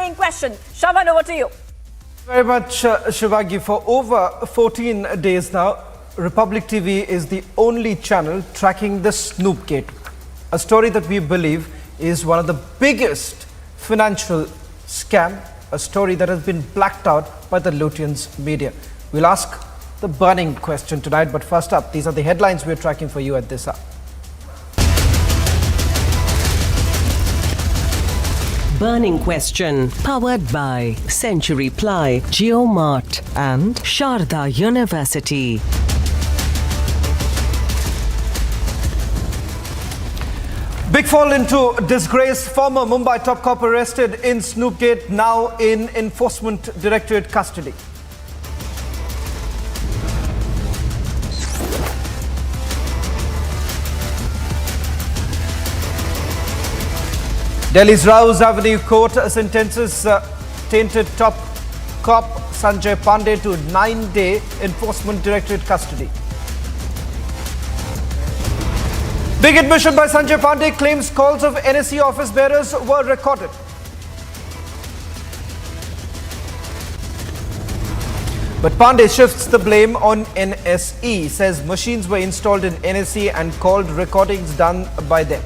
burning question. Shravan, over to you. Very much, Shivagi. For over 14 days now, Republic TV is the only channel tracking the Snoopgate, a story that we believe is one of the biggest financial scam, a story that has been blacked out by the Lutyens media. We'll ask the burning question tonight, but first up, these are the headlines we're tracking for you at this hour. Burning question, powered by Century Ply, GeoMart and Sharda University. Big fall into disgrace. Former Mumbai top cop arrested in Snoopgate, now in Enforcement Directorate custody. Delhi's Rouse Avenue Court sentences tainted top cop Sanjay Pandey to 9-day Enforcement Directorate custody. Big admission by Sanjay Pandey, claims calls of NSE office bearers were recorded. But Pandey shifts the blame on NSE, says machines were installed in NSE and called recordings done by them.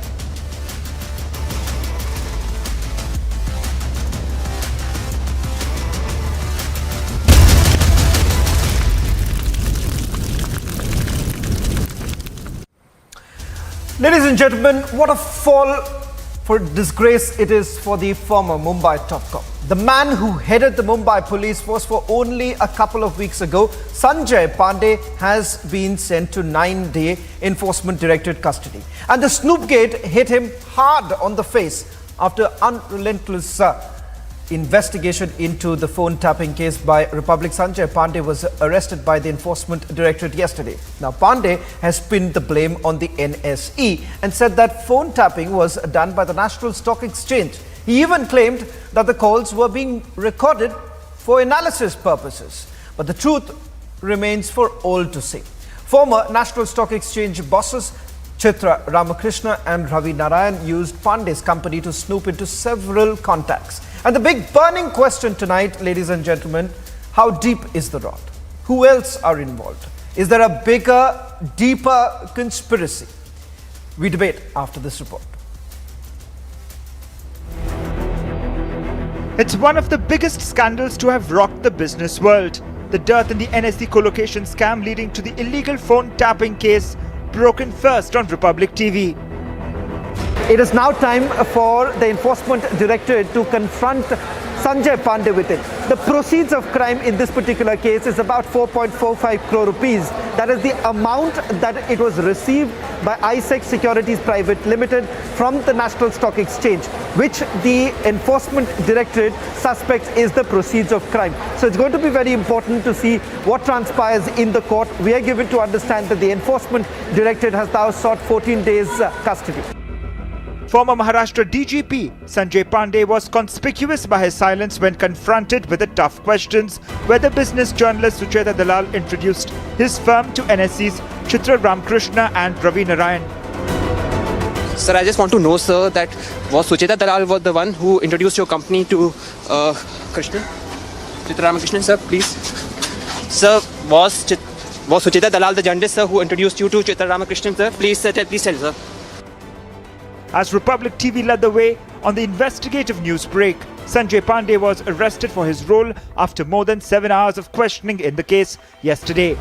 Ladies and gentlemen, what a fall for disgrace it is for the former Mumbai top cop. The man who headed the Mumbai police force for only a couple of weeks ago, Sanjay Pandey, has been sent to 9-day Enforcement Directorate custody. And the Snoopgate hit him hard on the face after unrelentless investigation into the phone tapping case by Republic. Sanjay Pandey was arrested by the Enforcement Directorate yesterday. Now, Pandey has pinned the blame on the NSE and said that phone tapping was done by the National Stock Exchange. He even claimed that the calls were being recorded for analysis purposes. But the truth remains for all to see. Former National Stock Exchange bosses Chitra Ramakrishna and Ravi Narayan used Pandey's company to snoop into several contacts. And the big burning question tonight, ladies and gentlemen, how deep is the rot? Who else are involved? Is there a bigger, deeper conspiracy? We debate after this report. It's one of the biggest scandals to have rocked the business world. The dearth in the NSE collocation scam leading to the illegal phone tapping case broken first on Republic TV. It is now time for the Enforcement Directorate to confront Sanjay Pandey with it. The proceeds of crime in this particular case is about 4.45 crore rupees. That is the amount that it was received by ISEC Securities Private Limited from the National Stock Exchange, which the Enforcement Directorate suspects is the proceeds of crime. So it's going to be very important to see what transpires in the court. We are given to understand that the Enforcement Directorate has now sought 14 days custody. Former Maharashtra DGP Sanjay Pandey was conspicuous by his silence when confronted with the tough questions whether business journalist Sucheta Dalal introduced his firm to NSE's Chitra Ramakrishna and Ravi Narayan. Sir, I just want to know, sir, that was Sucheta Dalal was the one who introduced your company to Chitra Ramakrishna, sir, please. Sir, was Sucheta Dalal the journalist, sir, who introduced you to Chitra Ramakrishna, sir? Please tell, sir. As Republic TV led the way on the investigative news break, Sanjay Pandey was arrested for his role after more than 7 hours of questioning in the case yesterday.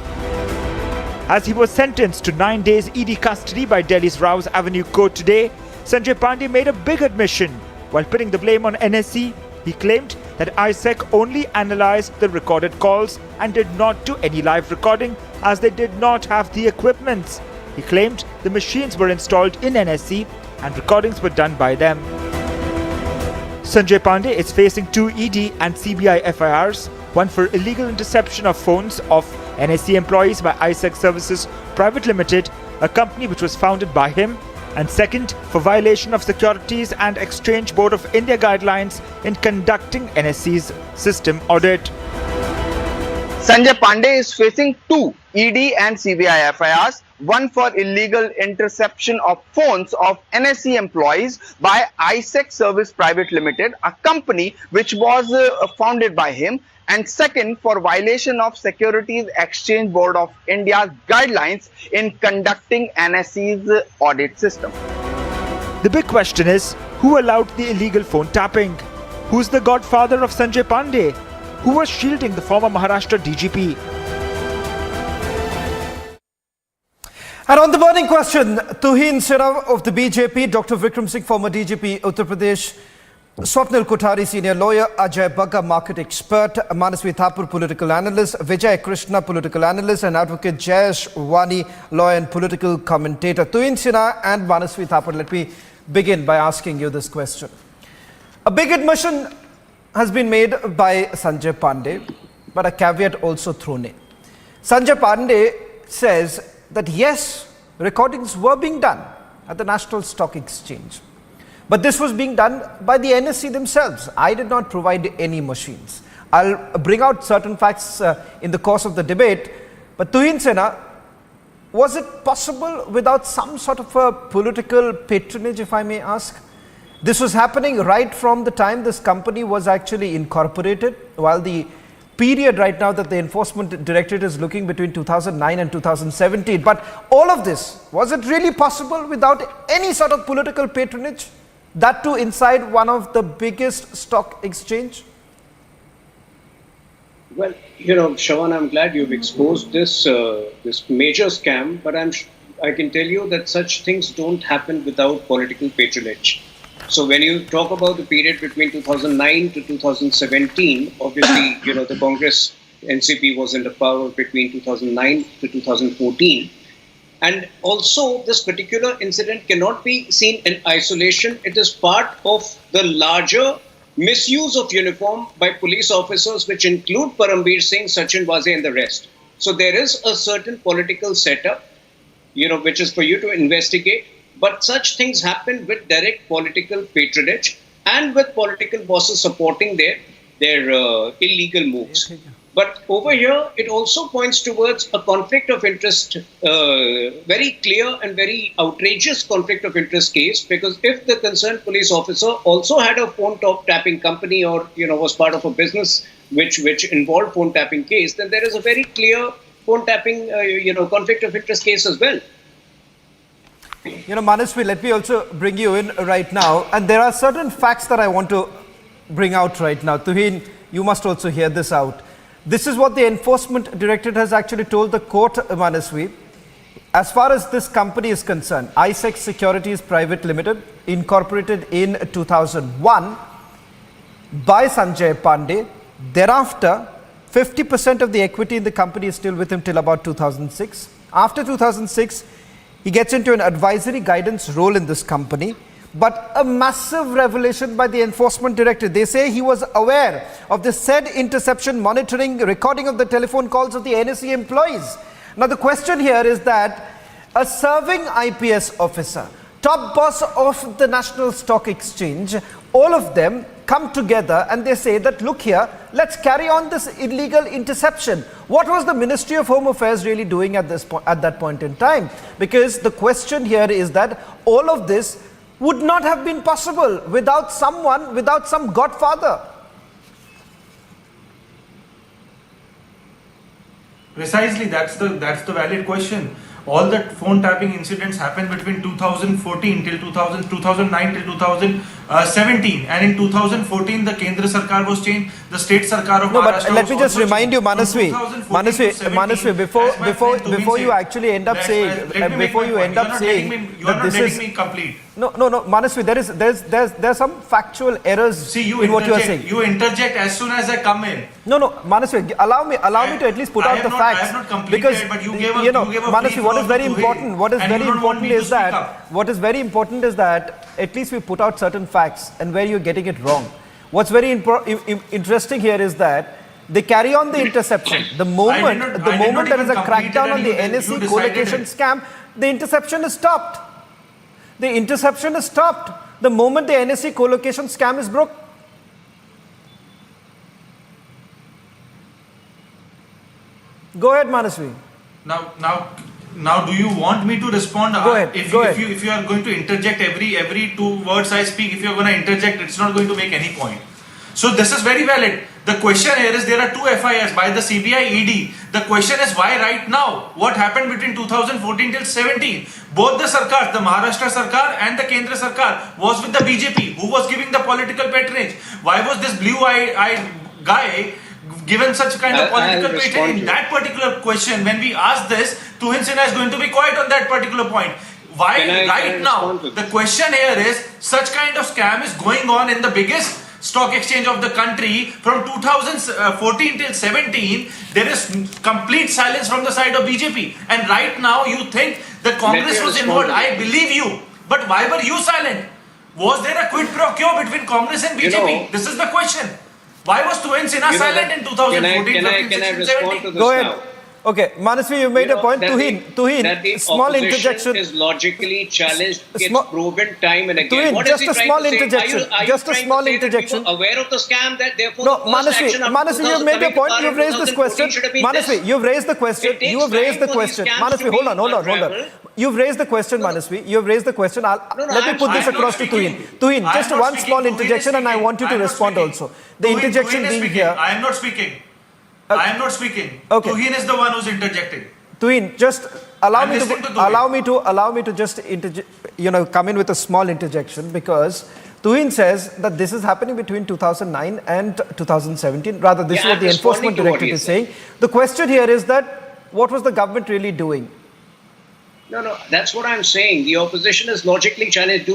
As he was sentenced to 9 days ED custody by Delhi's Rouse Avenue Court today, Sanjay Pandey made a big admission. While putting the blame on NSE, he claimed that ISEC only analyzed the recorded calls and did not do any live recording as they did not have the equipments. He claimed the machines were installed in NSE and recordings were done by them. Sanjay Pandey is facing 2 ED and CBI FIRs, one for illegal interception of phones of NSE employees by ISEC Services Private Limited, a company which was founded by him, and second for violation of Securities and Exchange Board of India guidelines in conducting NSE's system audit. Sanjay Pandey is facing two ED and CBI FIRs, one for illegal interception of phones of NSE employees by ISEC Service Private Limited, a company which was founded by him, and second for violation of Securities Exchange Board of India's guidelines in conducting NSE's audit system. The big question is, who allowed the illegal phone tapping? Who's the godfather of Sanjay Pandey? Who was shielding the former Maharashtra DGP? And on the burning question, Tuhin Sera of the BJP, Dr. Vikram Singh, former DGP, Uttar Pradesh, Swapnil Kothari, senior lawyer, Ajay Bagga, market expert, Manasvi Thapur, political analyst, Vijay Krishna, political analyst, and advocate Jayesh Wani, lawyer and political commentator. Tuhin Sera and Manasvi Thapur, let me begin by asking you this question. A big admission has been made by Sanjay Pandey, but a caveat also thrown in. Sanjay Pandey says that yes, recordings were being done at the National Stock Exchange. But this was being done by the NSE themselves. I did not provide any machines. I'll bring out certain facts in the course of the debate. But Tuhin Sena, was it possible without some sort of a political patronage, if I may ask? This was happening right from the time this company was actually incorporated, while the period right now that the Enforcement Directorate is looking between 2009 and 2017. But all of this, was it really possible without any sort of political patronage? That too inside one of the biggest stock exchange? Well, Shawan, I'm glad you've exposed this this major scam, but I can tell you that such things don't happen without political patronage. So when you talk about the period between 2009 to 2017, obviously, the Congress NCP was in the power between 2009 to 2014. And also, this particular incident cannot be seen in isolation. It is part of the larger misuse of uniform by police officers, which include Parambir Singh, Sachin Waze, and the rest. So there is a certain political setup, which is for you to investigate. But such things happen with direct political patronage and with political bosses supporting their illegal moves. But over here, it also points towards a conflict of interest, very clear and very outrageous conflict of interest case, because if the concerned police officer also had a phone tapping company or, was part of a business which involved phone tapping case, then there is a very clear phone tapping, conflict of interest case as well. Manasvi, let me also bring you in right now. And there are certain facts that I want to bring out right now. Tuhin, you must also hear this out. This is what the Enforcement Directorate has actually told the court, Manasvi. As far as this company is concerned, ISEC Securities Private Limited, incorporated in 2001 by Sanjay Pandey. Thereafter, 50% of the equity in the company is still with him till about 2006. After 2006, he gets into an advisory guidance role in this company. But a massive revelation by the Enforcement Directorate. They say he was aware of the said interception, monitoring, recording of the telephone calls of the NSE employees. Now the question here is that a serving IPS officer, top boss of the National Stock Exchange, all of them come together and they say that, look here, let's carry on this illegal interception. What was the Ministry of Home Affairs really doing at that point in time? Because the question here is that all of this would not have been possible without some godfather. Precisely, that's the valid question. All the phone tapping incidents happened between 2014 till 2009 till 2017, and in 2014 the Kendra Sarkar was changed, the state Sarkar of Maharashtra. But let me just remind you, Manasvi, before you actually end up saying, that this is complete. No, Manasvi, there's some factual errors in what you are saying. You interject as soon as I come in. No, Manasvi, allow me to at least put out the facts. I have not completed, because but you gave a Manasvi, what is very important is that at least we put out certain facts and where you're getting it wrong. What's very interesting here is that they carry on the interception. The moment there is a crackdown on the NSE co-location scam, the interception is stopped. The moment the NSE co-location scam is broke. Go ahead, Manasvi. Now, do you want me to respond? Go ahead. If Go ahead. if you are going to interject every 2 words I speak, if you are going to interject, it's not going to make any point. So this is very valid. The question here is there are 2 FIRs by the CBI ED. The question is why right now? What happened between 2014 till 17? Both the Sarkar, the Maharashtra Sarkar and the Kendra Sarkar was with the BJP. Who was giving the political patronage? Why was this blue-eyed guy given such kind of political patronage? In that particular question, when we ask this, Tuhin Sinha is going to be quiet on that particular point. Why right now? The question here is such kind of scam is going on in the biggest stock exchange of the country from 2014 till 17. There is complete silence from the side of BJP, and right now you think the Congress was involved. I believe you, but why were you silent? Was there a quid pro quo between Congress and BJP? This is the question. Why was Tuhin Sinha silent in 2014, 15, 16, 17? Go ahead. Okay, Manasvi, you made a point. Tuhin, that the small interjection is logically challenged. It's proven time and again. Tuhin, What just is a he small trying to say? interjection. Are you Just a trying small to say that interjection. people aware of the scam that therefore No, the first action Manasvi, you've made your point. You've raised this question. Manasvi, you've raised the question. It takes You have raised the time for these question. scams Manasvi, to hold be on. unraveled. You've raised the question, Manasvi. You've raised the question. Let me put this I'm across not to Tuhin. speaking. Tuhin, I'm just not one speaking. small Tuhin is interjection, and I speaking. want you to I'm not respond speaking. also. The interjection Tuhin is being speaking. here. I am not speaking. I am not speaking. Okay. Tuhin is the one who's interjecting. Tuhin, just allow I'm me listening to to Tuhin. allow me to just come in with a small interjection, because Tuhin says that this is happening between 2009 and 2017. Rather, this is what I'm the responding Enforcement to what Directorate he's is saying. The question here is that what was the government really doing? No, that's what I'm saying. The opposition is logically challenged.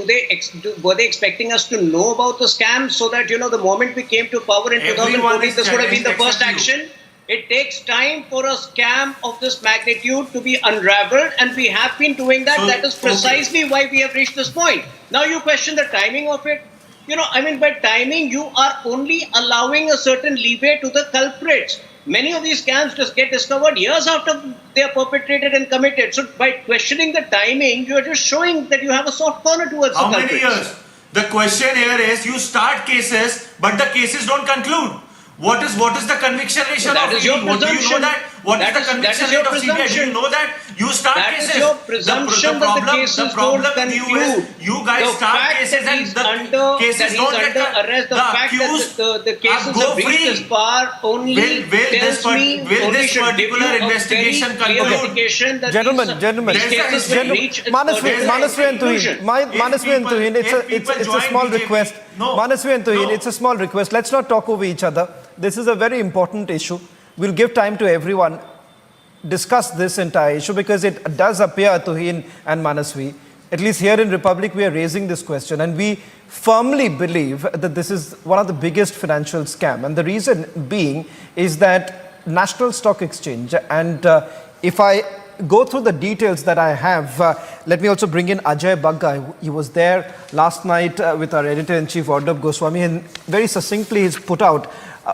Were they expecting us to know about the scam so that, the moment we came to power in Everyone 2014, is this would have been the challenged first except you. action? It takes time for a scam of this magnitude to be unraveled, and we have been doing that. So, That is precisely why we have reached this point. Now you question the timing of it. By timing, you are only allowing a certain leeway to the culprits. Many of these scams just get discovered years after they are perpetrated and committed. So by questioning the timing, you are just showing that you have a soft corner towards How the many culprits. years? The question here is you start cases, but the cases don't conclude. What is the conviction ratio That of is your CBI? Do you know presumption. that? What is That the is conviction your rate of CBI? Do you presumption. know that? You start That cases. is your presumption that the cases problem don't with you is conclude. you guys The start fact cases that and he's the under, cases that he's don't under get arrest, the fact accused that the cases go have reached free. this far only tells me will only this should give particular you a investigation very clear conclude? indication that Gentlemen, these cases will reach its Manasvi and Tuhin, Manasvi and Tuhin, it's a small request. Manasvi and Tuhin, it's a small request. Let's not talk over each other. This is a very important issue. We'll give time to everyone discuss this entire issue, because it does appear, Tuhin and Manasvi, at least here in Republic, we are raising this question, and we firmly believe that this is one of the biggest financial scam. And the reason being is that National Stock Exchange, and if I go through the details that I have, let me also bring in Ajay Bagga. He was there last night with our editor-in-chief, Ardab Goswami, and very succinctly he's put out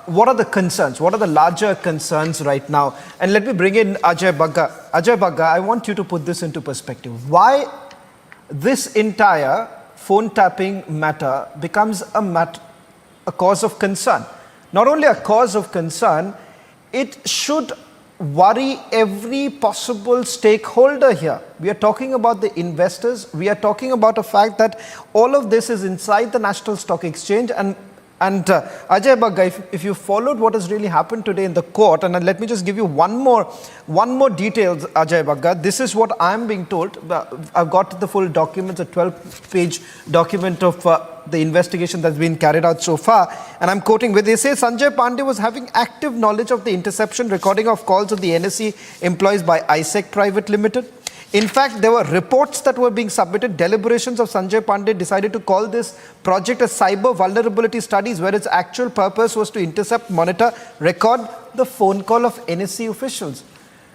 what are the concerns, what are the larger concerns right now. And let me bring in Ajay Bagga. Ajay Bagga, I want you to put this into perspective. Why this entire phone tapping matter becomes a cause of concern. Not only a cause of concern, it should worry every possible stakeholder here. We are talking about the investors. We are talking about the fact that all of this is inside the National Stock Exchange. And Ajay Bagga, if you followed what has really happened today in the court, and let me just give you one more details, Ajay Bagga. This is what I'm being told. I've got the full documents, a 12-page document of the investigation that's been carried out so far. And I'm quoting where they say Sanjay Pandey was having active knowledge of the interception recording of calls of the NSE employees by ISEC Private Limited. In fact, there were reports that were being submitted. Deliberations of Sanjay Pandey decided to call this project a cyber vulnerability studies, where its actual purpose was to intercept, monitor, record the phone call of NSE officials.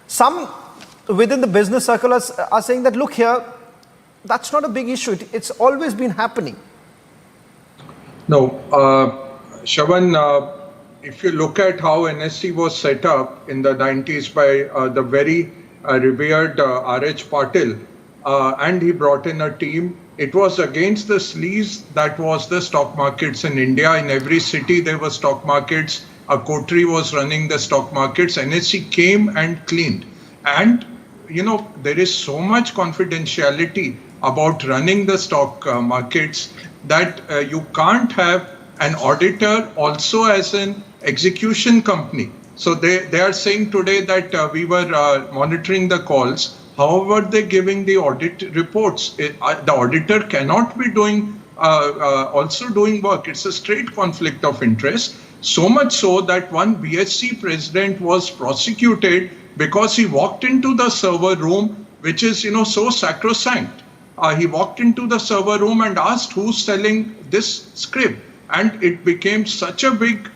Some within the business circle are saying that, look here, that's not a big issue. It's always been happening. No, Shravan, if you look at how NSE was set up in the 90s by the very revered R.H. Patil, and he brought in a team. It was against the sleaze that was the stock markets in India. In every city there were stock markets. Kotri was running the stock markets. NSE came and cleaned. And, there is so much confidentiality about running the stock markets that you can't have an auditor also as an execution company. So they are saying today that we were monitoring the calls. However, they're giving the audit reports. The auditor cannot be doing also doing work. It's a straight conflict of interest. So much so that one BSC president was prosecuted because he walked into the server room, which is so sacrosanct. He walked into the server room and asked who's selling this script, and it became such a big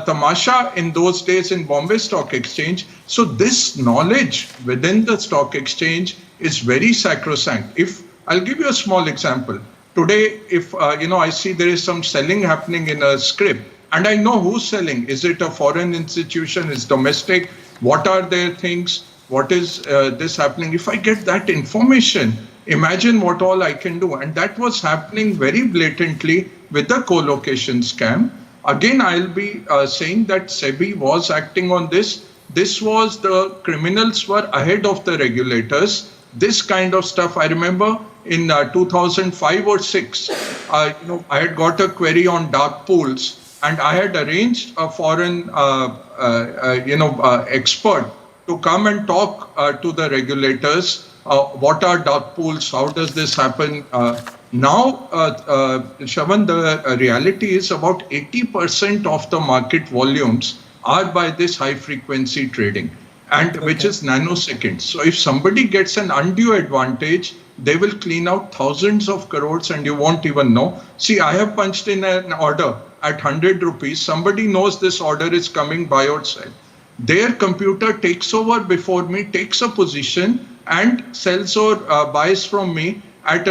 tamasha in those days in Bombay Stock Exchange. So this knowledge within the stock exchange is very sacrosanct. If I'll give you a small example. Today, if I see there is some selling happening in a script, and I know who's selling. Is it a foreign institution? Is domestic? What are their things? What is this happening? If I get that information, imagine what all I can do. And that was happening very blatantly with the co-location scam. Again, I'll be saying that SEBI was acting on this. This was the criminals were ahead of the regulators. This kind of stuff, I remember in 2005 or 6, I had got a query on dark pools, and I had arranged a foreign, expert to come and talk to the regulators. What are dark pools? How does this happen? Now, Shravan, the reality is about 80% of the market volumes are by this high frequency trading, and which is nanoseconds. So if somebody gets an undue advantage, they will clean out thousands of crores and you won't even know. See, I have punched in an order at 100 rupees. Somebody knows this order is coming buy or sell. Their computer takes over before me, takes a position and sells or buys from me at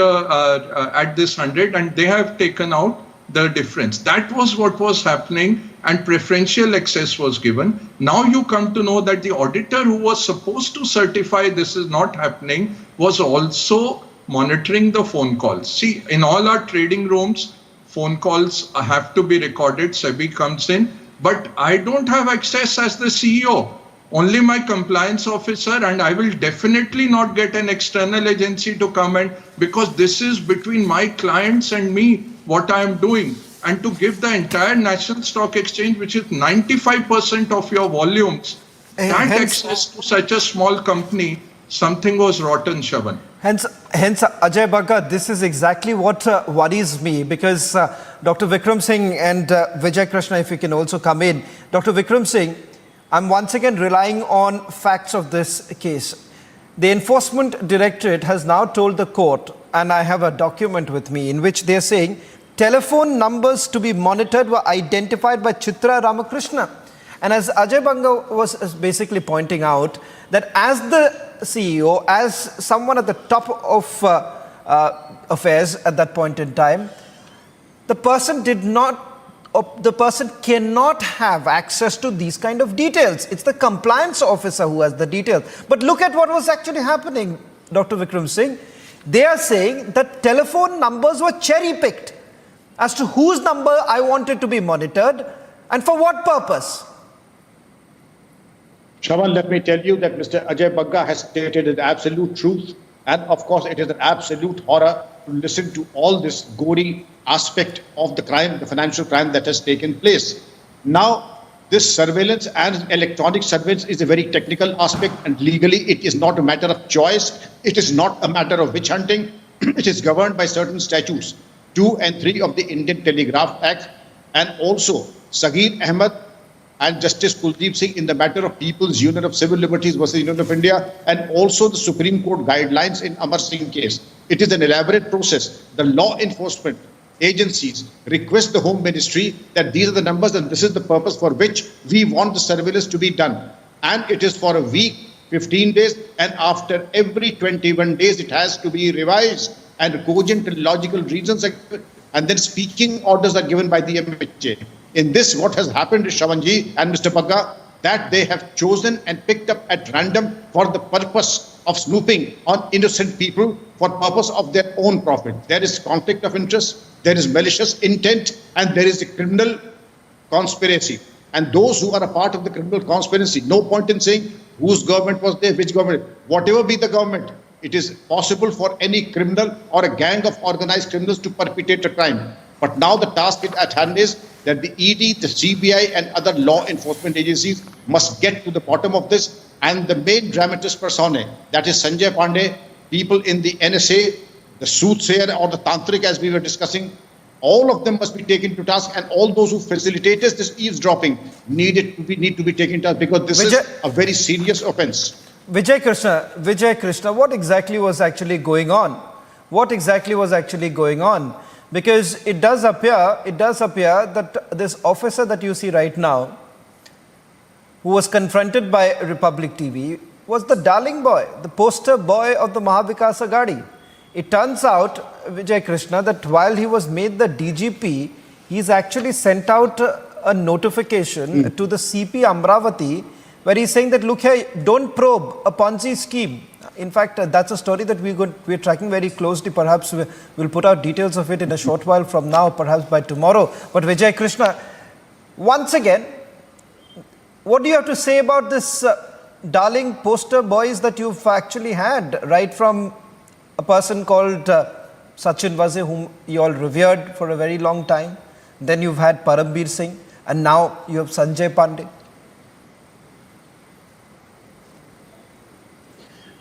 this 100, and they have taken out the difference. That was what was happening, and preferential access was given. Now you come to know that the auditor who was supposed to certify this is not happening was also monitoring the phone calls. See, in all our trading rooms, phone calls have to be recorded. SEBI comes in, but I don't have access as the CEO. Only my compliance officer, and I will definitely not get an external agency to come in, because this is between my clients and me, what I am doing. And to give the entire National Stock Exchange, which is 95% of your volumes, that access to such a small company, something was rotten, Shravan. Hence, Ajay Bagga, this is exactly what worries me, because Dr. Vikram Singh and Vijay Krishna, if you can also come in. Dr. Vikram Singh, I'm once again relying on facts of this case. The Enforcement Directorate has now told the court, and I have a document with me in which they're saying telephone numbers to be monitored were identified by Chitra Ramakrishna. And as Ajay Banga was basically pointing out, that as the CEO, as someone at the top of affairs at that point in time, the person cannot have access to these kind of details. It's the compliance officer who has the details. But look at what was actually happening, Dr. Vikram Singh. They are saying that telephone numbers were cherry-picked as to whose number I wanted to be monitored and for what purpose. Shravan, let me tell you that Mr. Ajay Bagga has stated the absolute truth. And of course, it is an absolute horror to listen to all this gory aspect of the crime, the financial crime that has taken place. Now, this surveillance and electronic surveillance is a very technical aspect, and legally it is not a matter of choice. It is not a matter of witch hunting. It is governed by certain statutes, 2 and 3 of the Indian Telegraph Act, and also Sagir Ahmed and Justice Kuldeep Singh in the matter of People's Union of Civil Liberties versus Union of India, and also the Supreme Court guidelines in Amar Singh case. It is an elaborate process. The law enforcement agencies request the Home Ministry that these are the numbers and this is the purpose for which we want the surveillance to be done. And it is for a week, 15 days, and after every 21 days it has to be revised, and cogent and logical reasons, and then speaking orders are given by the MHA. In this, what has happened is, Shravanji and Mr. Bagga, that they have chosen and picked up at random for the purpose of snooping on innocent people for purpose of their own profit. There is conflict of interest, there is malicious intent, and there is a criminal conspiracy. and those who are a part of the criminal conspiracy. No point in saying whose government was there, which government. Whatever be the government, it is possible for any criminal or a gang of organized criminals to perpetrate a crime. But now the task at hand is that the ED, the CBI and other law enforcement agencies must get to the bottom of this. And the main dramatis personae, that is Sanjay Pandey, people in the NSA, the soothsayer or the tantric as we were discussing, all of them must be taken to task, and all those who facilitated this eavesdropping need to be taken to task, because this is a very serious offence. Vijay Krishna, what exactly was actually going on? What exactly was actually going on? Because it does appear that this officer that you see right now, who was confronted by Republic TV, was the darling boy, the poster boy of the Mahavikas Aghadi. It turns out, Vijay Krishna, that while he was made the DGP, he's actually sent out a notification to the CP Amravati, where he's saying that, look here, don't probe a Ponzi scheme. In fact, that's a story that we're tracking very closely. Perhaps we'll put out details of it in a short while from now, perhaps by tomorrow. But Vijay Krishna, once again, what do you have to say about this darling poster boys that you've actually had, right from a person called Sachin Vaze, whom you all revered for a very long time. Then you've had Parambir Singh, and now you have Sanjay Pandey.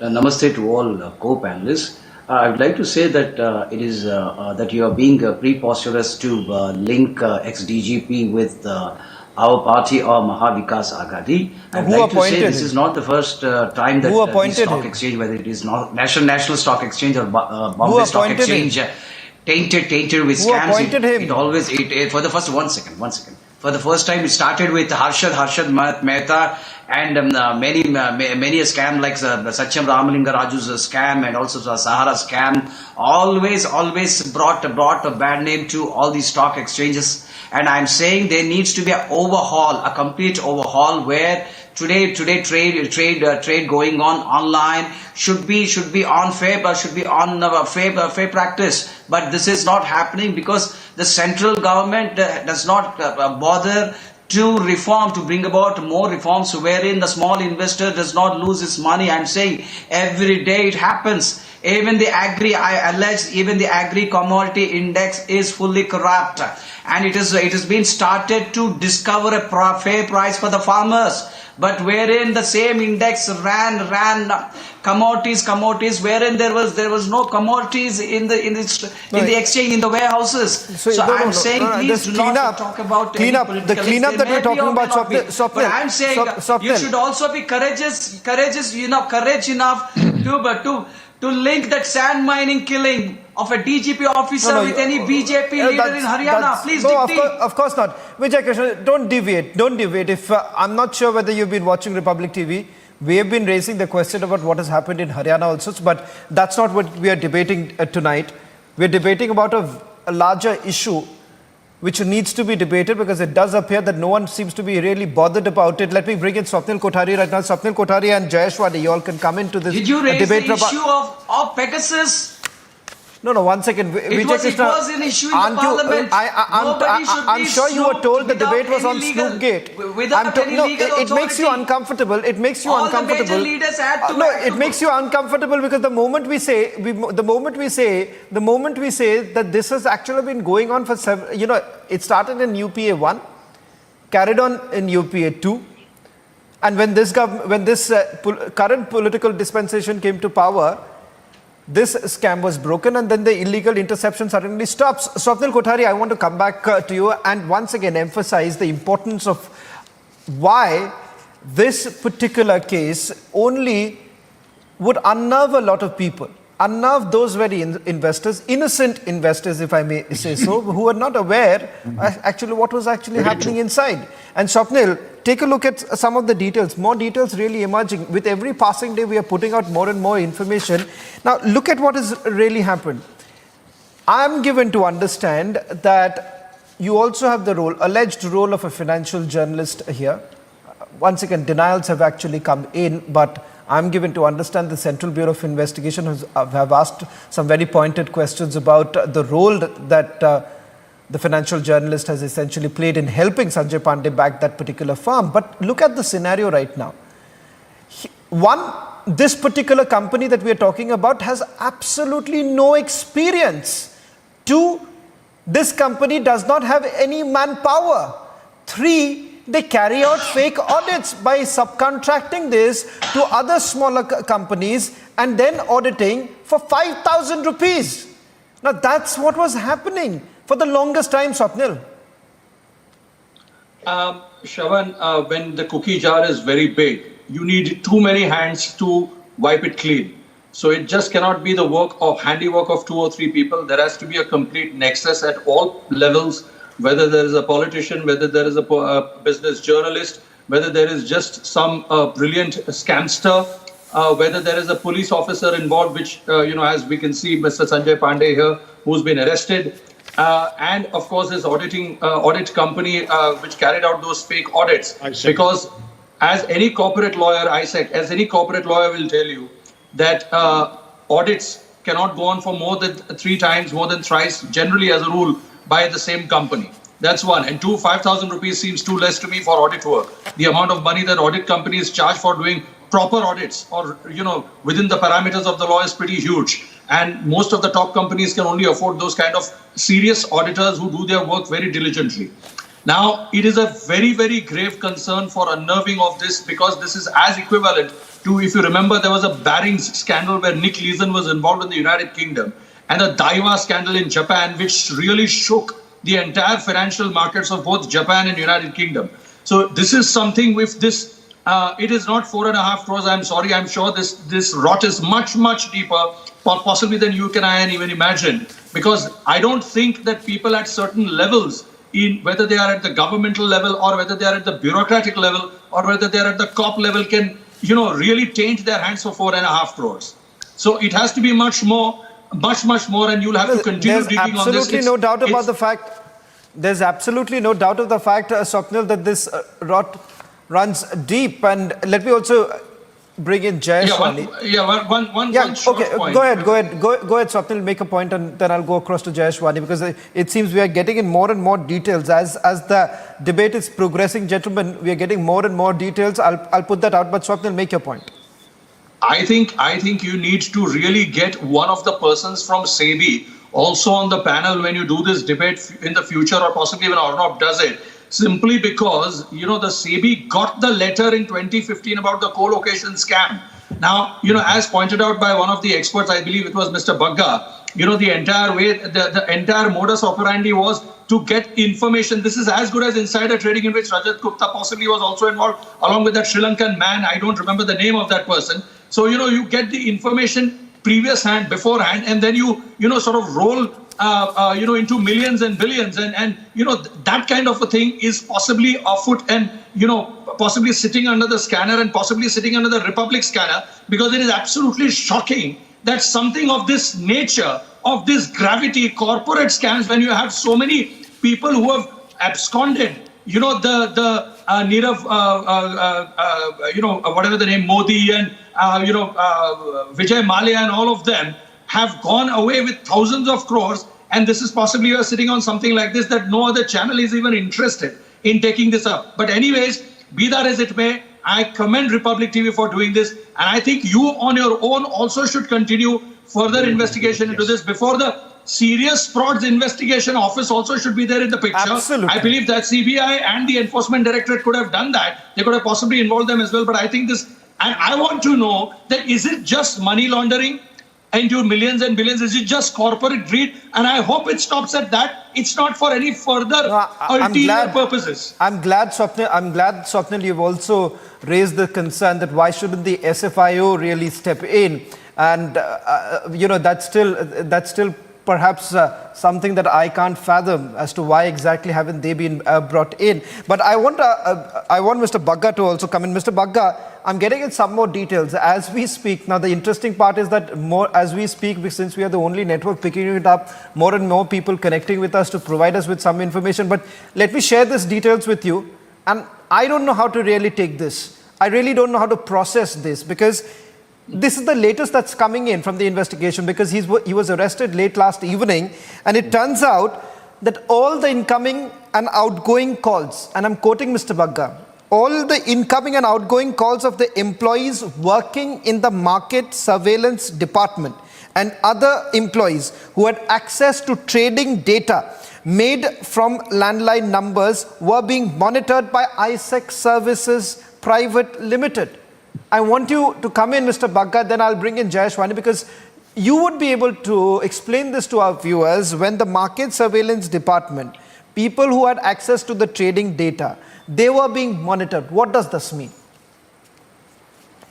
Namaste to all co-panelists. I would like to say that it is that you are being preposterous to link ex-DGP with our party or Mahavikas Aghadi. I'd like to say this is not the first time that the stock exchange, whether it is National Stock Exchange or Bombay Stock Exchange, tainted with scams. It always, for the first, one second. For the first time, it started with Harshad Mehta and many a scam like Satyam Ramalinga Raju's scam and also the Sahara scam. Always brought a bad name to all these stock exchanges. And I'm saying there needs to be an overhaul, a complete overhaul, where today trade going on online should be on fair practice. But this is not happening because the central government does not bother to reform, to bring about more reforms wherein the small investor does not lose his money. I'm saying every day it happens. Even the agri commodity index is fully corrupt, and it has been started to discover a fair price for the farmers. But wherein the same index ran commodities, wherein there was no commodities in the exchange, in the warehouses. So I'm saying please do not talk about the cleanup that we're talking about. But I'm saying you should also be courageous enough to link that sand mining killing of a DGP officer with any BJP leader in Haryana. Please dictate. Of course not. Vijay Krishna, don't deviate. If I'm not sure whether you've been watching Republic TV, we have been raising the question about what has happened in Haryana also, but that's not what we are debating tonight. We're debating about a larger issue which needs to be debated, because it does appear that no one seems to be really bothered about it. Let me bring in Swapnil Kothari right now. Swapnil Kothari and Jayesh Wade, you all can come into this debate. Did you raise the issue of Pegasus? No, one second. It was an issue in the parliament. I'm sure you were told the debate was on Snoopgate. It makes you uncomfortable. It makes you uncomfortable. The major leaders had to. It makes you uncomfortable because the moment we say that this has actually been going on for several, it started in UPA 1, carried on in UPA 2, and when this current political dispensation came to power, this scam was broken, and then the illegal interception suddenly stops. Swapnil Kothari, I want to come back to you and once again emphasize the importance of why this particular case only would unnerve a lot of people, unnerve those very investors, innocent investors, if I may say so, who are not aware actually what was actually happening inside. And Swapnil, take a look at some of the details, more details really emerging. With every passing day, we are putting out more and more information. Now, look at what has really happened. I am given to understand that you also have the alleged role of a financial journalist here. Once again, denials have actually come in, but I'm given to understand the Central Bureau of Investigation have asked some very pointed questions about the role that the financial journalist has essentially played in helping Sanjay Pandey back that particular firm. But look at the scenario right now. This particular company that we are talking about has absolutely no experience. 2, this company does not have any manpower. 3, they carry out fake audits by subcontracting this to other smaller companies and then auditing for 5,000 rupees. Now that's what was happening for the longest time, Swapnil. Shravan, when the cookie jar is very big, you need too many hands to wipe it clean. So it just cannot be the handiwork of 2 or 3 people. There has to be a complete nexus at all levels, whether there is a politician, whether there is a business journalist, whether there is just some brilliant scamster, whether there is a police officer involved, which, as we can see, Mr. Sanjay Pandey here, who's been arrested, and of course his audit company, which carried out those fake audits. Because as any corporate lawyer, as any corporate lawyer will tell you, that audits cannot go on for more than 3 times, more than thrice, generally as a rule, by the same company. That's one. And 2, 5,000 rupees seems too less to me for audit work. The amount of money that audit companies charge for doing proper audits or, within the parameters of the law is pretty huge. And most of the top companies can only afford those kind of serious auditors who do their work very diligently. Now, it is a very, very grave concern for unnerving of this, because this is as equivalent to, if you remember, there was a Barings scandal where Nick Leeson was involved in the United Kingdom, and a Daiwa scandal in Japan, which really shook the entire financial markets of both Japan and United Kingdom. So this is something with this, it is not 4.5 crores. I'm sorry, I'm sure this rot is much, much deeper, possibly than you and I can even imagine, because I don't think that people at certain levels, whether they are at the governmental level or whether they are at the bureaucratic level or whether they are at the cop level, can really taint their hands for 4.5 crores. So it has to be much more, and you'll have to continue digging on this. There's absolutely no doubt about the fact. There's absolutely no doubt of the fact, Swapnil, that this rot runs deep. And let me also bring in Jayesh. One short point. Go ahead, Swapnil, make a point, and then I'll go across to Jayesh Wani, because it seems we are getting in more and more details as the debate is progressing. Gentlemen, we are getting more and more details. I'll put that out, but Swapnil, make your point. I think you need to really get one of the persons from SEBI also on the panel when you do this debate in the future, or possibly when Arnab does it, simply because, the SEBI got the letter in 2015 about the co-location scam. Now, as pointed out by one of the experts, I believe it was Mr. Bagga, the entire way, the entire modus operandi was to get information. This is as good as insider trading, in which Rajat Gupta possibly was also involved, along with that Sri Lankan man. I don't remember the name of that person. So, you get the information beforehand, and then you sort of roll, into millions and billions. And that kind of a thing is possibly afoot and, possibly sitting under the scanner and possibly sitting under the Republic scanner, because it is absolutely shocking that something of this nature, of this gravity, corporate scams, when you have so many people who have absconded, the Nirav, whatever the name, Modi and, Vijay Mallya and all of them have gone away with thousands of crores. And this is possibly you are sitting on something like this that no other channel is even interested in taking this up. But anyways, be that as it may, I commend Republic TV for doing this. And I think you on your own also should continue further investigation into this before the serious frauds investigation office also should be there in the picture. Absolutely. I believe that CBI and the Enforcement Directorate could have done that. They could have possibly involved them as well. But I think this, and I want to know that, is it just money laundering into millions and billions? Is it just corporate greed? And I hope it stops at that. It's not for any further ulterior purposes. I'm glad, Swapnil, you've also raised the concern that why shouldn't the SFIO really step in? And, that's still perhaps something that I can't fathom as to why exactly haven't they been brought in. But I want Mr. Bagga to also come in. Mr. Bagga, I'm getting in some more details as we speak. Now, the interesting part is that as we speak, since we are the only network picking it up, more and more people connecting with us to provide us with some information. But let me share these details with you. And I don't know how to really take this. I really don't know how to process this, because this is the latest that's coming in from the investigation, because he was arrested late last evening, and it turns out that all the incoming and outgoing calls, and I'm quoting Mr. Bagga, all the incoming and outgoing calls of the employees working in the market surveillance department and other employees who had access to trading data made from landline numbers were being monitored by ISEC Services Private Limited. I want you to come in, Mr. Bagga, then I'll bring in Jayashwani, because you would be able to explain this to our viewers. When the market surveillance department, people who had access to the trading data, they were being monitored. What does this mean?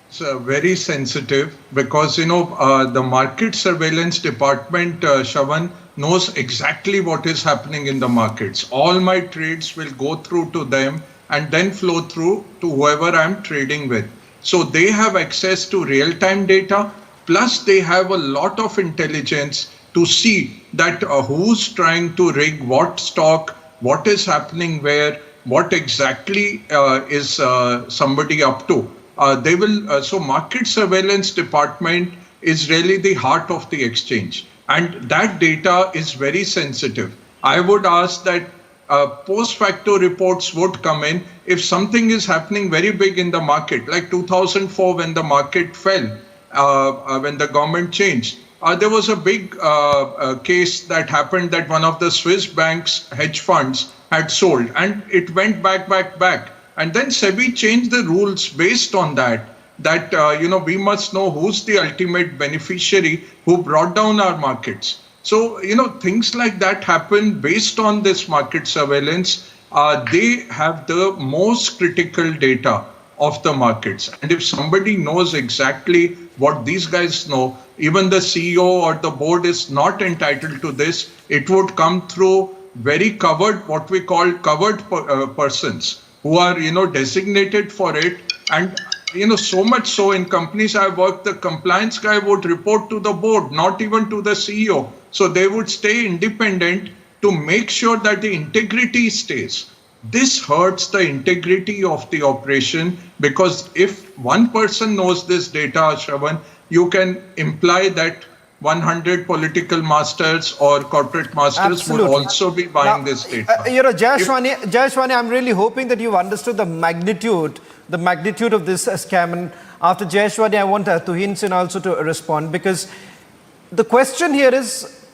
It's very sensitive because, the market surveillance department, Shravan, knows exactly what is happening in the markets. All my trades will go through to them and then flow through to whoever I'm trading with. So they have access to real-time data, plus they have a lot of intelligence to see that who's trying to rig what stock, what is happening where, what exactly is somebody up to. They will. So market surveillance department is really the heart of the exchange, and that data is very sensitive. I would ask that post facto reports would come in if something is happening very big in the market, like 2004 when the market fell, when the government changed. There was a big case that happened that one of the Swiss banks' hedge funds had sold, and it went back. And then SEBI changed the rules based on that we must know who's the ultimate beneficiary who brought down our markets. So, things like that happen based on this market surveillance. They have the most critical data of the markets. And if somebody knows exactly what these guys know, even the CEO or the board is not entitled to this. It would come through very covered, what we call covered persons who are, designated for it. And, so much so in companies I work, the compliance guy would report to the board, not even to the CEO. So they would stay independent to make sure that the integrity stays. This hurts the integrity of the operation, because if one person knows this data, Shravan, you can imply that 100 political masters or corporate masters would also be buying this data. Jayashwani, I'm really hoping that you've understood the magnitude of this scam. And after Jayashwani, I want Tuhin Sin also to respond, because the question here is,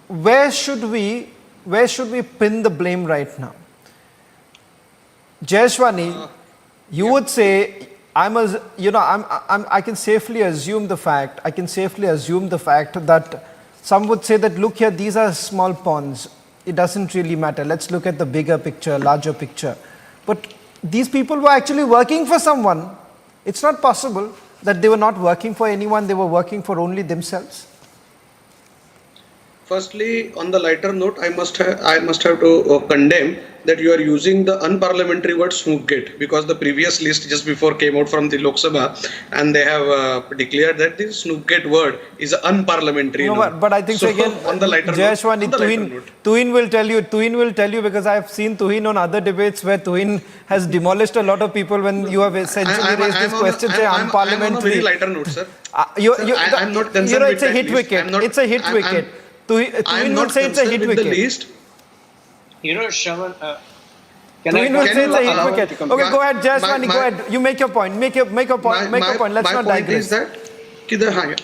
where should we pin the blame right now? Jayashwani, you would say, I can safely assume the fact that some would say that, look here, these are small ponds. It doesn't really matter. Let's look at the bigger picture, larger picture. But these people were actually working for someone. It's not possible that they were not working for anyone. They were working for only themselves. Firstly, on the lighter note, I must have to condemn that you are using the unparliamentary word Snoopgate, because the previous list just before came out from the Lok Sabha, and they have declared that the Snoopgate word is unparliamentary. But I think so again, on the lighter Jayashwani, Tuhin will tell you, because I have seen Tuhin on other debates where Tuhin has demolished a lot of people when you have essentially raised this question, say unparliamentary. I'm on a very lighter note, sir. I'm not concerned with that list. It's a hit wicket. Tuhin would say it's a hit wicket. Shravan, Okay, go ahead, Jayashwani, go ahead. You make your point. Make your point. Let's not digress. My point is that,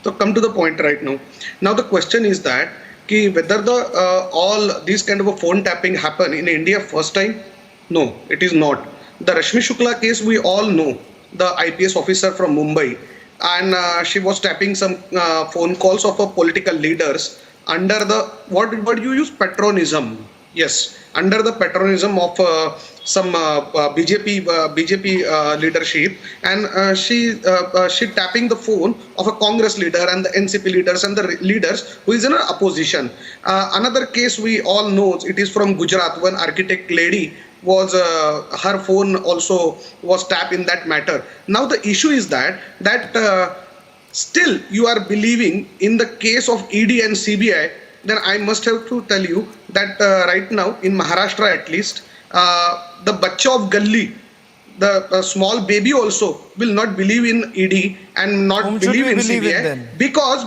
so come to the point right now. Now the question is that whether all these kind of a phone tapping happen in India first time? No, it is not. The Rashmi Shukla case, we all know, the IPS officer from Mumbai, and she was tapping some phone calls of political leaders under the what you use, patronism. Yes, under the patronism of some BJP leadership, and she tapping the phone of a Congress leader and the NCP leaders and the leaders who is in an opposition. Another case we all know, it is from Gujarat. One architect lady was her phone also was tapped in that matter. Now the issue is that still you are believing in the case of ED and CBI. Then I must have to tell you that right now in Maharashtra at least, the bacha of Galli, the small baby also will not believe in ED and not believe in CBI because.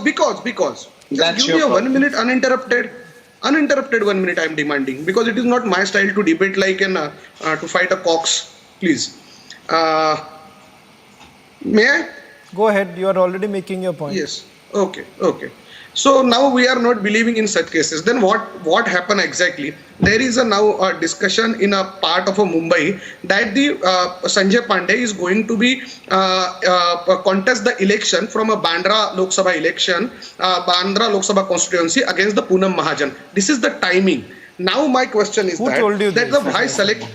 Just give me a 1 minute uninterrupted. Uninterrupted 1 minute I am demanding, because it is not my style to debate like to fight a cocks. Please. May I? Go ahead. You are already making your point. Yes. Okay. So now we are not believing in such cases. Then what happened exactly? There is now a discussion in a part of Mumbai that the Sanjay Pandey is going to be contest the election from a Bandra Lok Sabha election, Bandra Lok Sabha constituency against the Poonam Mahajan. This is the timing. Now my question is that the Bhai select.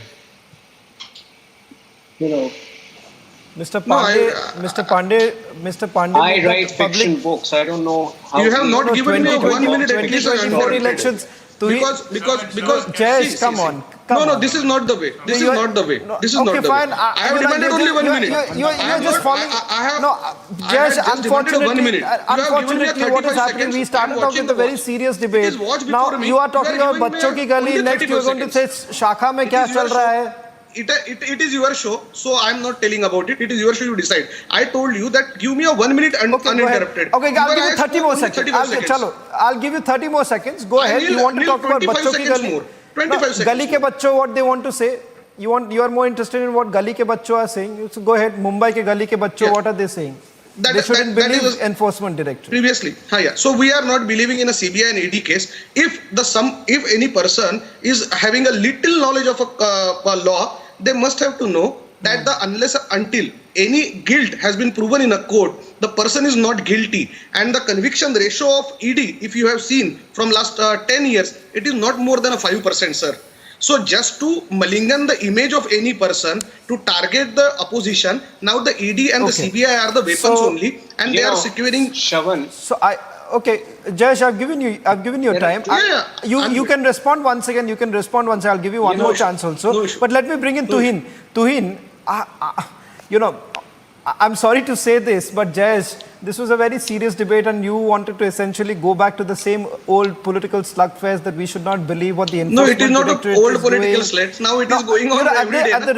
Mr. Pandey, Mr. Pandey. I write fiction books. I don't know how. You have not given me 1 minute at least. 2024 elections. Because Jayesh, come on. No, this is not the way. This is not the way. This is not the way. I have demanded only 1 minute. You're just following. Jayesh, unfortunately, what is happening, we started off with a very serious debate. Now you are talking about बच्चों की गली. Next you are going to say शाखा में क्या चल रहा है? It is your show, so I am not telling about it. It is your show, you decide. I told you that give me a 1 minute uninterrupted. Okay, I'll give you 30 more seconds. I'll give you 30 more seconds. Go ahead. You want to talk about बच्चों की गली? 25 seconds. गली के बच्चों, what they want to say? You are more interested in what गली के बच्चों are saying. So go ahead. Mumbai के गली के बच्चों, what are they saying? They shouldn't believe enforcement director. Previously, so we are not believing in a CBI and ED case. If any person is having a little knowledge of a law, they must have to know that until any guilt has been proven in a court, the person is not guilty. And the conviction ratio of ED, if you have seen from last 10 years, it is not more than a 5%, sir. So just to malign the image of any person, to target the opposition, now the ED and the CBI are the weapons only, and they are securing. Shavan. So okay, Jayesh, I've given you time. You can respond once again. I'll give you one more chance also. But let me bring in Tuhin. Tuhin, I'm sorry to say this, but Jayesh, this was a very serious debate, and you wanted to essentially go back to the same old political slugfest that we should not believe what the enforcement directorate is doing. No, it is not old political sleds. Now it is going on every day. At the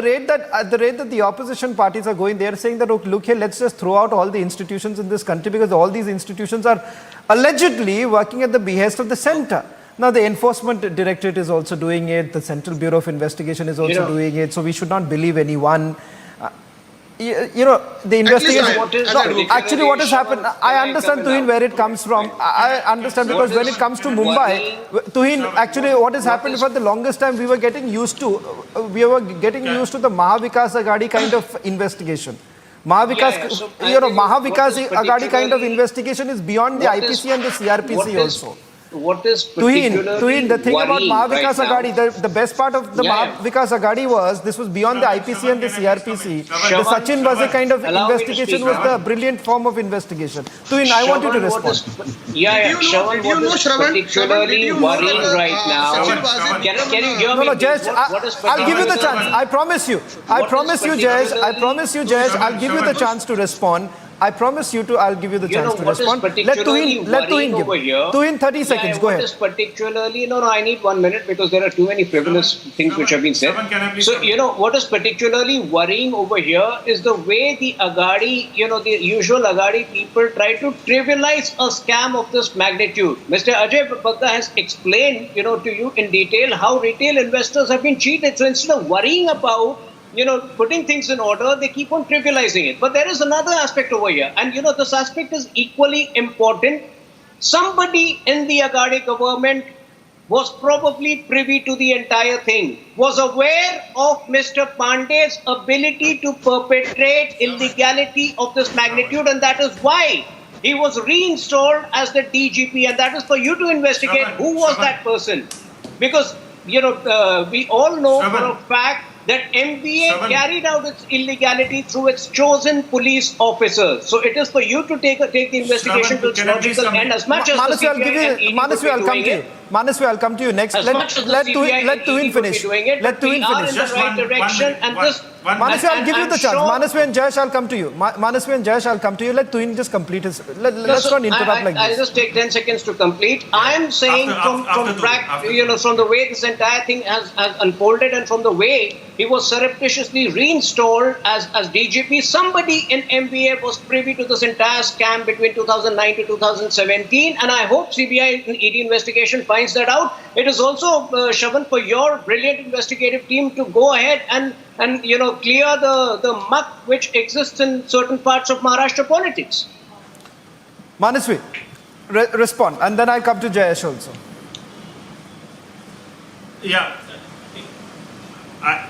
rate that the opposition parties are going, they are saying that look here, let's just throw out all the institutions in this country, because all these institutions are allegedly working at the behest of the centre. Now the enforcement directorate is also doing it. The Central Bureau of Investigation is also doing it. So we should not believe anyone. The investigation. What has happened? I understand, Tuhin, where it comes from. I understand, because when it comes to Mumbai, Tuhin, actually what has happened for the longest time, we were getting used to the Mahavikas Aghadi kind of investigation. Mahavikas Aghadi kind of investigation is beyond the IPC and the CRPC also. What is particularly the thing about Mahavikas Aghadi, the best part of the Mahavikas Aghadi was this was beyond the IPC and the CRPC. The Sachin was a kind of investigation, was the brilliant form of investigation. Tuhin, I want you to respond. Shravan, what is particularly worrying right now? Can you hear me? No, Jayesh, I'll give you the chance. I promise you, Jayesh, I'll give you the chance to respond. I promise you I'll give you the chance to respond. Let Tuhin give. Tuhin, 30 seconds, go ahead. What is particularly, I need 1 minute because there are too many frivolous things which have been said. So, what is particularly worrying over here is the way the Aghadi, the usual Aghadi people try to trivialize a scam of this magnitude. Mr. Ajay Bagga has explained, to you in detail how retail investors have been cheated. So instead of worrying about putting things in order, they keep on trivializing it. But there is another aspect over here. And, this aspect is equally important. Somebody in the Aghadi government was probably privy to the entire thing, was aware of Mr. Pandey's ability to perpetrate illegality of this magnitude. And that is why he was reinstalled as the DGP. And that is for you to investigate who was that person. Because, we all know for a fact that MBA carried out its illegality through its chosen police officers. So it is for you to take the investigation to its logical end as much as the CBI and ED will be doing it. Manasvi, I'll come to you next. Let Tuhin finish. Let Tuhin finish. We are in the right direction, and this Manasvi, I'll give you the chance. Manasvi and Jayesh, I'll come to you. Manasvi and Jayesh, I'll come to you. Let Tuin just complete his... Let's not interrupt like this. I'll just take 10 seconds to complete. I'm saying from the way this entire thing has unfolded and from the way he was surreptitiously reinstalled as DGP, somebody in MBA was privy to this entire scam between 2009 to 2017, and I hope CBI and ED investigation finds that out. It is also, Shravan, for your brilliant investigative team to go ahead and clear the muck which exists in certain parts of Maharashtra politics. Manasvi, respond, and then I'll come to Jayesh also. Yeah. I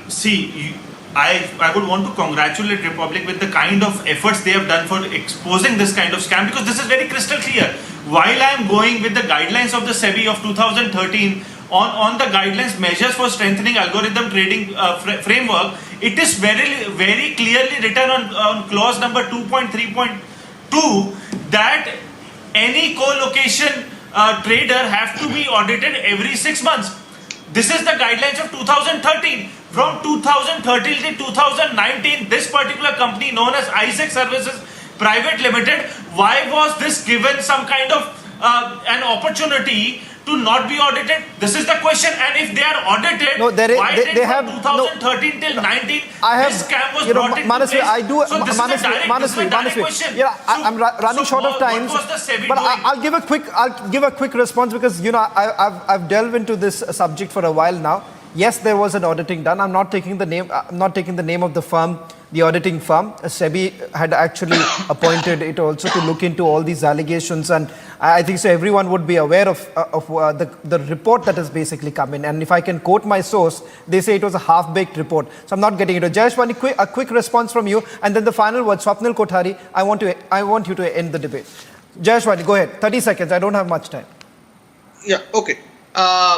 would want to congratulate Republic with the kind of efforts they have done for exposing this kind of scam, because this is very crystal clear. While I am going with the guidelines of the SEBI of 2013 on the guidelines measures for strengthening algorithm trading framework, it is very clearly written on clause number 2.3.2 that any co-location trader have to be audited every 6 months. This is the guidelines of 2013. From 2013 to 2019, this particular company known as ISEC Services Private Limited, why was this given some kind of an opportunity to not be audited? This is the question. And if they are audited, why did from 2013 till 19 this scam was brought into place? So this is a direct question. Yeah, I'm running short of time, but I'll give a quick response, because I've delved into this subject for a while now. Yes, there was an auditing done. I'm not taking the name of the firm, the auditing firm. SEBI had actually appointed it also to look into all these allegations, and I think so everyone would be aware of the report that has basically come in. And if I can quote my source, they say it was a half-baked report. So I'm not getting it. Jayesh, a quick response from you, and then the final word. Swapnil Kothari, I want you to end the debate. Jayesh, go ahead. 30 seconds. I don't have much time. Yeah. Okay.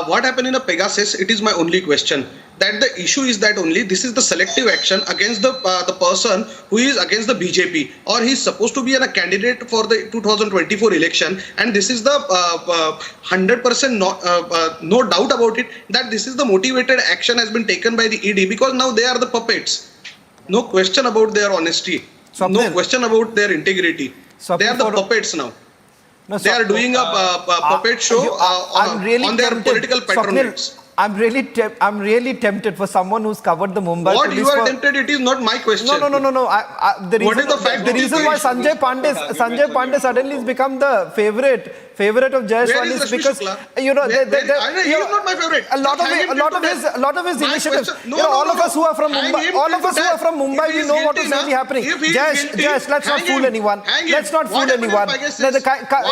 What happened in a Pegasus? It is my only question. That the issue is that only this is the selective action against the person who is against the BJP, or he is supposed to be a candidate for the 2024 election, and this is the 100% no doubt about it that this is the motivated action has been taken by the ED, because now they are the puppets. No question about their honesty. No question about their integrity. They are the puppets now. No, they are doing a puppet show on their political patronage. I'm really tempted for someone who's covered the Mumbai. What you are tempted? It is not my question. No. What is the fact? The reason why Sanjay Pandey suddenly has become the favorite of Jayesh is because he is not my favorite. A lot of his initiatives. All of us who are from Mumbai, we know what is really happening. Jayesh, let's not fool anyone.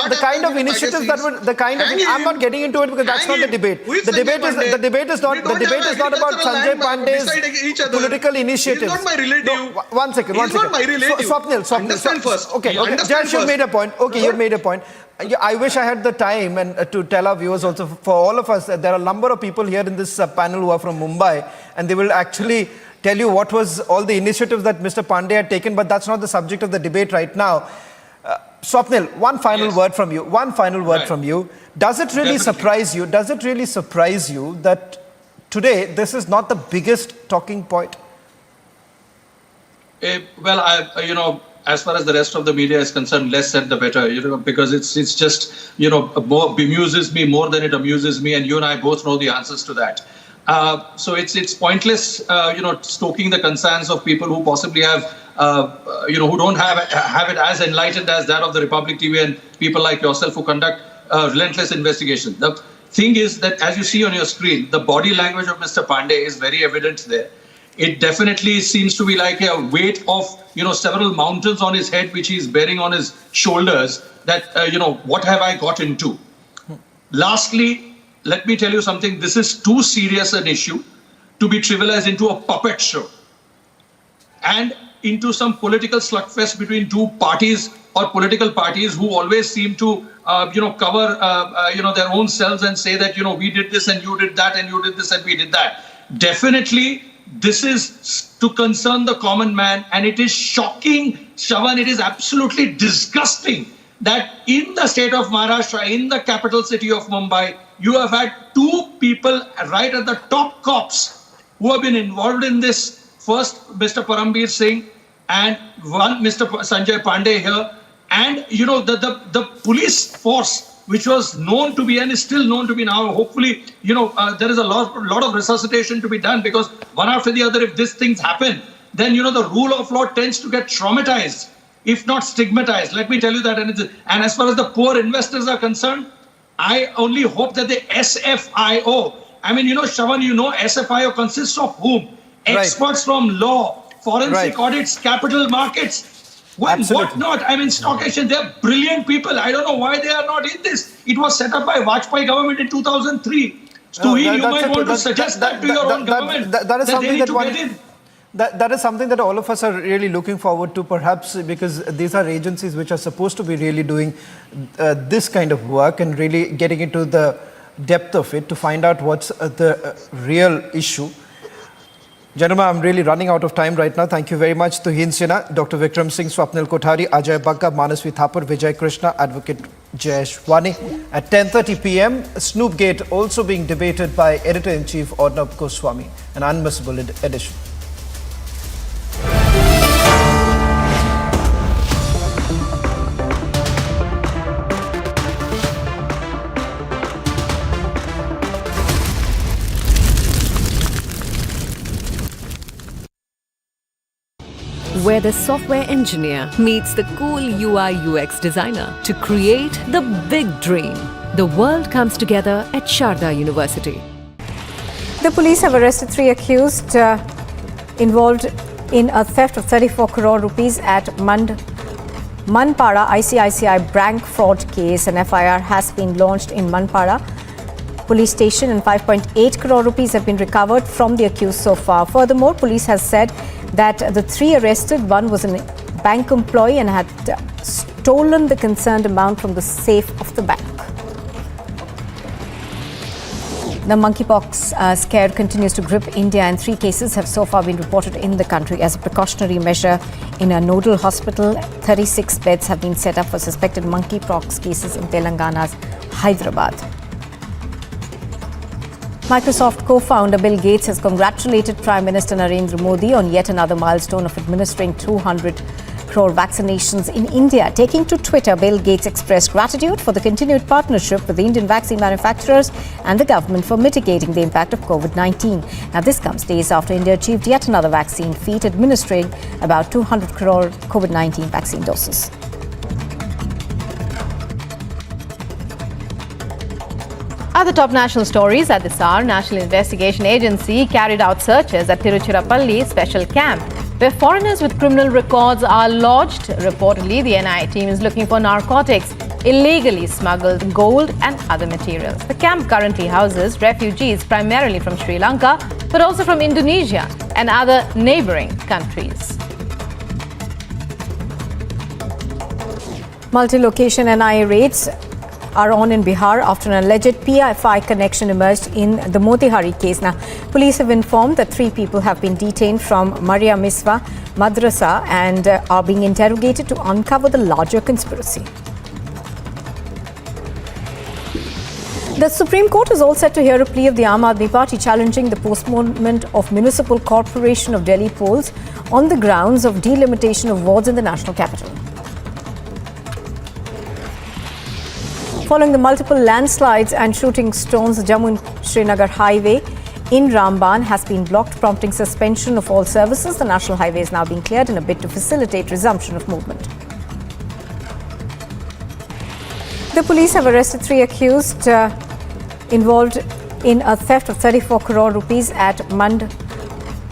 The kind of initiatives I'm not getting into it, because that's not the debate. The debate is not about Sanjay Pandey's political initiatives. He is not my relative. No, one second. He is not my relative. Swapnil. Understand first. Okay. Jayesh, you made a point. You made a point. I wish I had the time and to tell our viewers also, for all of us, there are a number of people here in this panel who are from Mumbai, and they will actually tell you what was all the initiatives that Mr. Pandey had taken, but that's not the subject of the debate right now. Swapnil, one final word from you. Does it really surprise you? Does it really surprise you that today this is not the biggest talking point? Well, as far as the rest of the media is concerned, less said the better. Because it's just more bemuses me more than it amuses me, and you and I both know the answers to that. So it's pointless, stoking the concerns of people who possibly have, who don't have it as enlightened as that of the Republic TV and people like yourself who conduct relentless investigation. The thing is that, as you see on your screen, the body language of Mr. Pandey is very evident there. It definitely seems to be like a weight of, several mountains on his head, which he's bearing on his shoulders, that, what have I got into? Lastly, let me tell you something. This is too serious an issue to be trivialized into a puppet show and into some political slugfest between two parties or political parties who always seem to, cover, their own selves and say that, we did this and you did that and you did this and we did that. Definitely, this is to concern the common man, and it is shocking, Shravan, it is absolutely disgusting that in the state of Maharashtra, in the capital city of Mumbai, you have had two people right at the top cops who have been involved in this First, Mr. Parambir Singh and one Mr. Sanjay Pandey here. And, the police force, which was known to be and is still known to be now, hopefully, there is a lot of resuscitation to be done, because one after the other, if these things happen, then, the rule of law tends to get traumatized, if not stigmatized. Let me tell you that. And as far as the poor investors are concerned, I only hope that the SFIO, Shravan, SFIO consists of whom? Experts from law, forensic audits, capital markets, what not? Stock exchange, they're brilliant people. I don't know why they are not in this. It was set up by Vajpayee government in 2003. You might want to suggest that to your own government. That is something that is something that all of us are really looking forward to, perhaps because these are agencies which are supposed to be really doing this kind of work and really getting into the depth of it to find out what's the real issue. Gentlemen, I'm really running out of time right now. Thank you very much to Tuhin Sinha, Dr. Vikram Singh, Swapnil Kothari, Ajay Bagga, Manasvi Thapar, Vijay Krishna, Advocate Jayesh Wani. At 10:30 p.m, Snoopgate also being debated by Editor-in-Chief Arnab Goswami, an unmissable edition. Where the software engineer meets the cool UI UX designer to create the big dream. The world comes together at Sharda University. The police have arrested 3 accused involved in a theft of 34 crore rupees at Manpara ICICI bank fraud case. An FIR has been launched in Manpara police station and 5.8 crore rupees have been recovered from the accused so far. Furthermore, police has said that the 3 arrested, one was a bank employee and had stolen the concerned amount from the safe of the bank. The monkeypox scare continues to grip India, and 3 cases have so far been reported in the country. As a precautionary measure, in a nodal hospital, 36 beds have been set up for suspected monkeypox cases in Telangana's Hyderabad. Microsoft co-founder Bill Gates has congratulated Prime Minister Narendra Modi on yet another milestone of administering 200 crore vaccinations in India. Taking to Twitter, Bill Gates expressed gratitude for the continued partnership with the Indian vaccine manufacturers and the government for mitigating the impact of COVID-19. Now, this comes days after India achieved yet another vaccine feat, administering about 200 crore COVID-19 vaccine doses. Other top national stories at this hour. National Investigation Agency carried out searches at Tiruchirappalli special camp, where foreigners with criminal records are lodged. Reportedly, the NIA team is looking for narcotics, illegally smuggled gold and other materials. The camp currently houses refugees primarily from Sri Lanka, but also from Indonesia and other neighboring countries. Multi-location NIA raids are on in Bihar after an alleged PFI connection emerged in the Motihari case. Now, police have informed that 3 people have been detained from Maria Miswa Madrasa and are being interrogated to uncover the larger conspiracy. The Supreme Court is all set to hear a plea of the Aam Aadmi Party challenging the postponement of Municipal Corporation of Delhi polls on the grounds of delimitation of wards in the national capital. Following the multiple landslides and shooting stones, the Jammu-Srinagar highway in Ramban has been blocked, prompting suspension of all services. The national highway is now being cleared in a bid to facilitate resumption of movement. The police have arrested 3 accused involved in a theft of 34 crore rupees at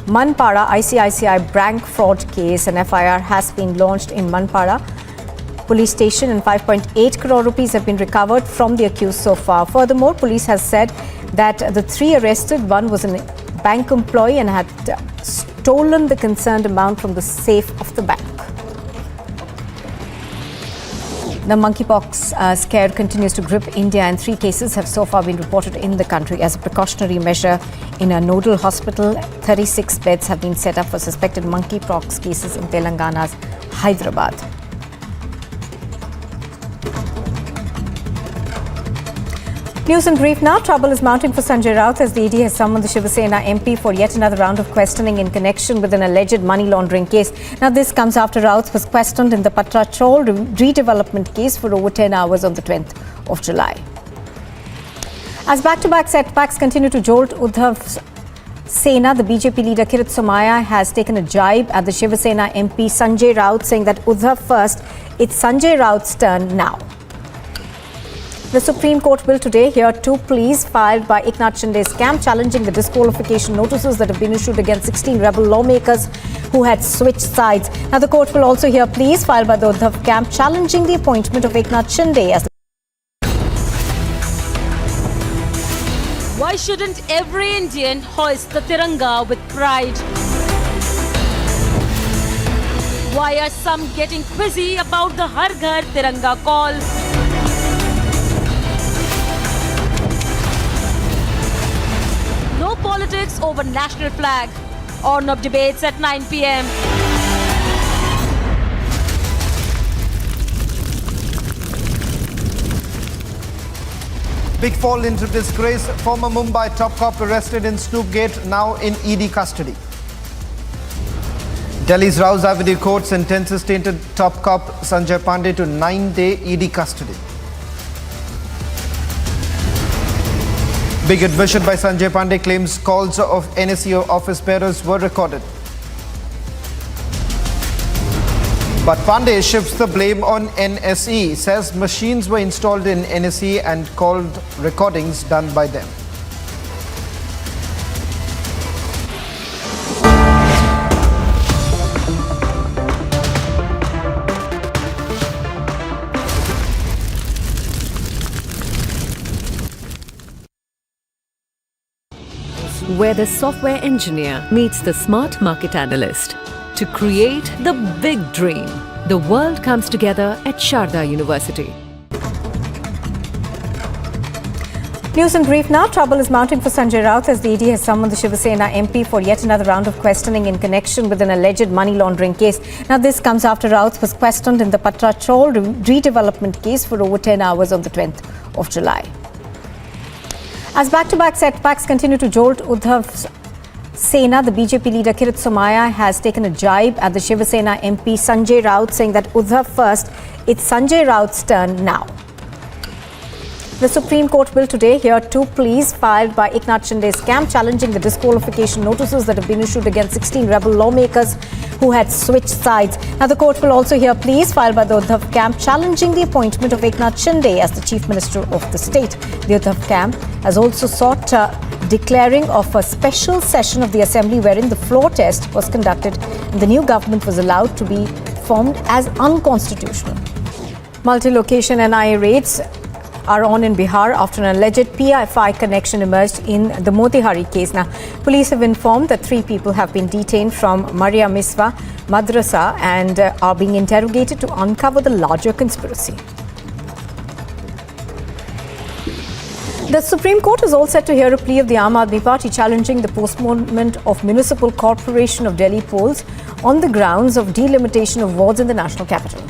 Manpara ICICI bank fraud case. An FIR has been launched in Manpara police station and 5.8 crore rupees have been recovered from the accused so far. Furthermore, police has said that the 3 arrested, one was a bank employee and had stolen the concerned amount from the safe of the bank. The monkeypox scare continues to grip India, and 3 cases have so far been reported in the country. As a precautionary measure, in a nodal hospital, 36 beds have been set up for suspected monkeypox cases in Telangana's Hyderabad. News in brief now. Trouble is mounting for Sanjay Raut as the ED has summoned the Shiva Sena MP for yet another round of questioning in connection with an alleged money laundering case. Now, this comes after Raut was questioned in the Patra Chol redevelopment case for over 10 hours on the 20th of July. As back-to-back setbacks continue to jolt Uddhav Sena, the BJP leader Kirit Somaiya has taken a jibe at the Shiva Sena MP Sanjay Raut, saying that Uddhav first, it's Sanjay Raut's turn now. The Supreme Court will today hear two pleas filed by Eknath Shindey's camp challenging the disqualification notices that have been issued against 16 rebel lawmakers who had switched sides. Now, the court will also hear pleas filed by the Uddhav camp challenging the appointment of Eknath Shindey as the Why shouldn't every Indian hoist the Tiranga with pride? Why are some getting quizzy about the Har Ghar Tiranga call? No politics over national flag. Ornab debates at 9 p.m. Big fall into disgrace. Former Mumbai top cop arrested in Snoopgate, now in ED custody. Delhi's Rouse Avenue Court sentences tainted top cop Sanjay Pandey to 9-day ED custody. Big admission by Sanjay Pandey claims calls of NSE office bearers were recorded. But Pandey shifts the blame on NSE, says machines were installed in NSE and called recordings done by them. Where the software engineer meets the smart market analyst to create the big dream. The world comes together at Sharda University. News in brief now. Trouble is mounting for Sanjay Raut as the ED has summoned the Shiva Sena MP for yet another round of questioning in connection with an alleged money laundering case. Now, this comes after Raut was questioned in the Patra Chol redevelopment case for over 10 hours on the 20th of July. As back-to-back setbacks continue to jolt Uddhav Sena, the BJP leader Kirit Somaiya has taken a jibe at the Shiva Sena MP Sanjay Raut, saying that Uddhav first, it's Sanjay Raut's turn now. The Supreme Court will today hear two pleas filed by Eknath Shindey's camp challenging the disqualification notices that have been issued against 16 rebel lawmakers who had switched sides. Now, the court will also hear pleas filed by the Uddhav camp challenging the appointment of Eknath Shindey as the Chief Minister of the state. The Uddhav camp has also sought declaring of a special session of the Assembly wherein the floor test was conducted and the new government was allowed to be formed as unconstitutional. Multi-location NIA raids are on in Bihar after an alleged PFI connection emerged in the Motihari case. Now, police have informed that 3 people have been detained from Maria Miswa Madrasa and are being interrogated to uncover the larger conspiracy. The Supreme Court is all set to hear a plea of the Aam Aadmi Party challenging the postponement of Municipal Corporation of Delhi polls on the grounds of delimitation of wards in the national capital.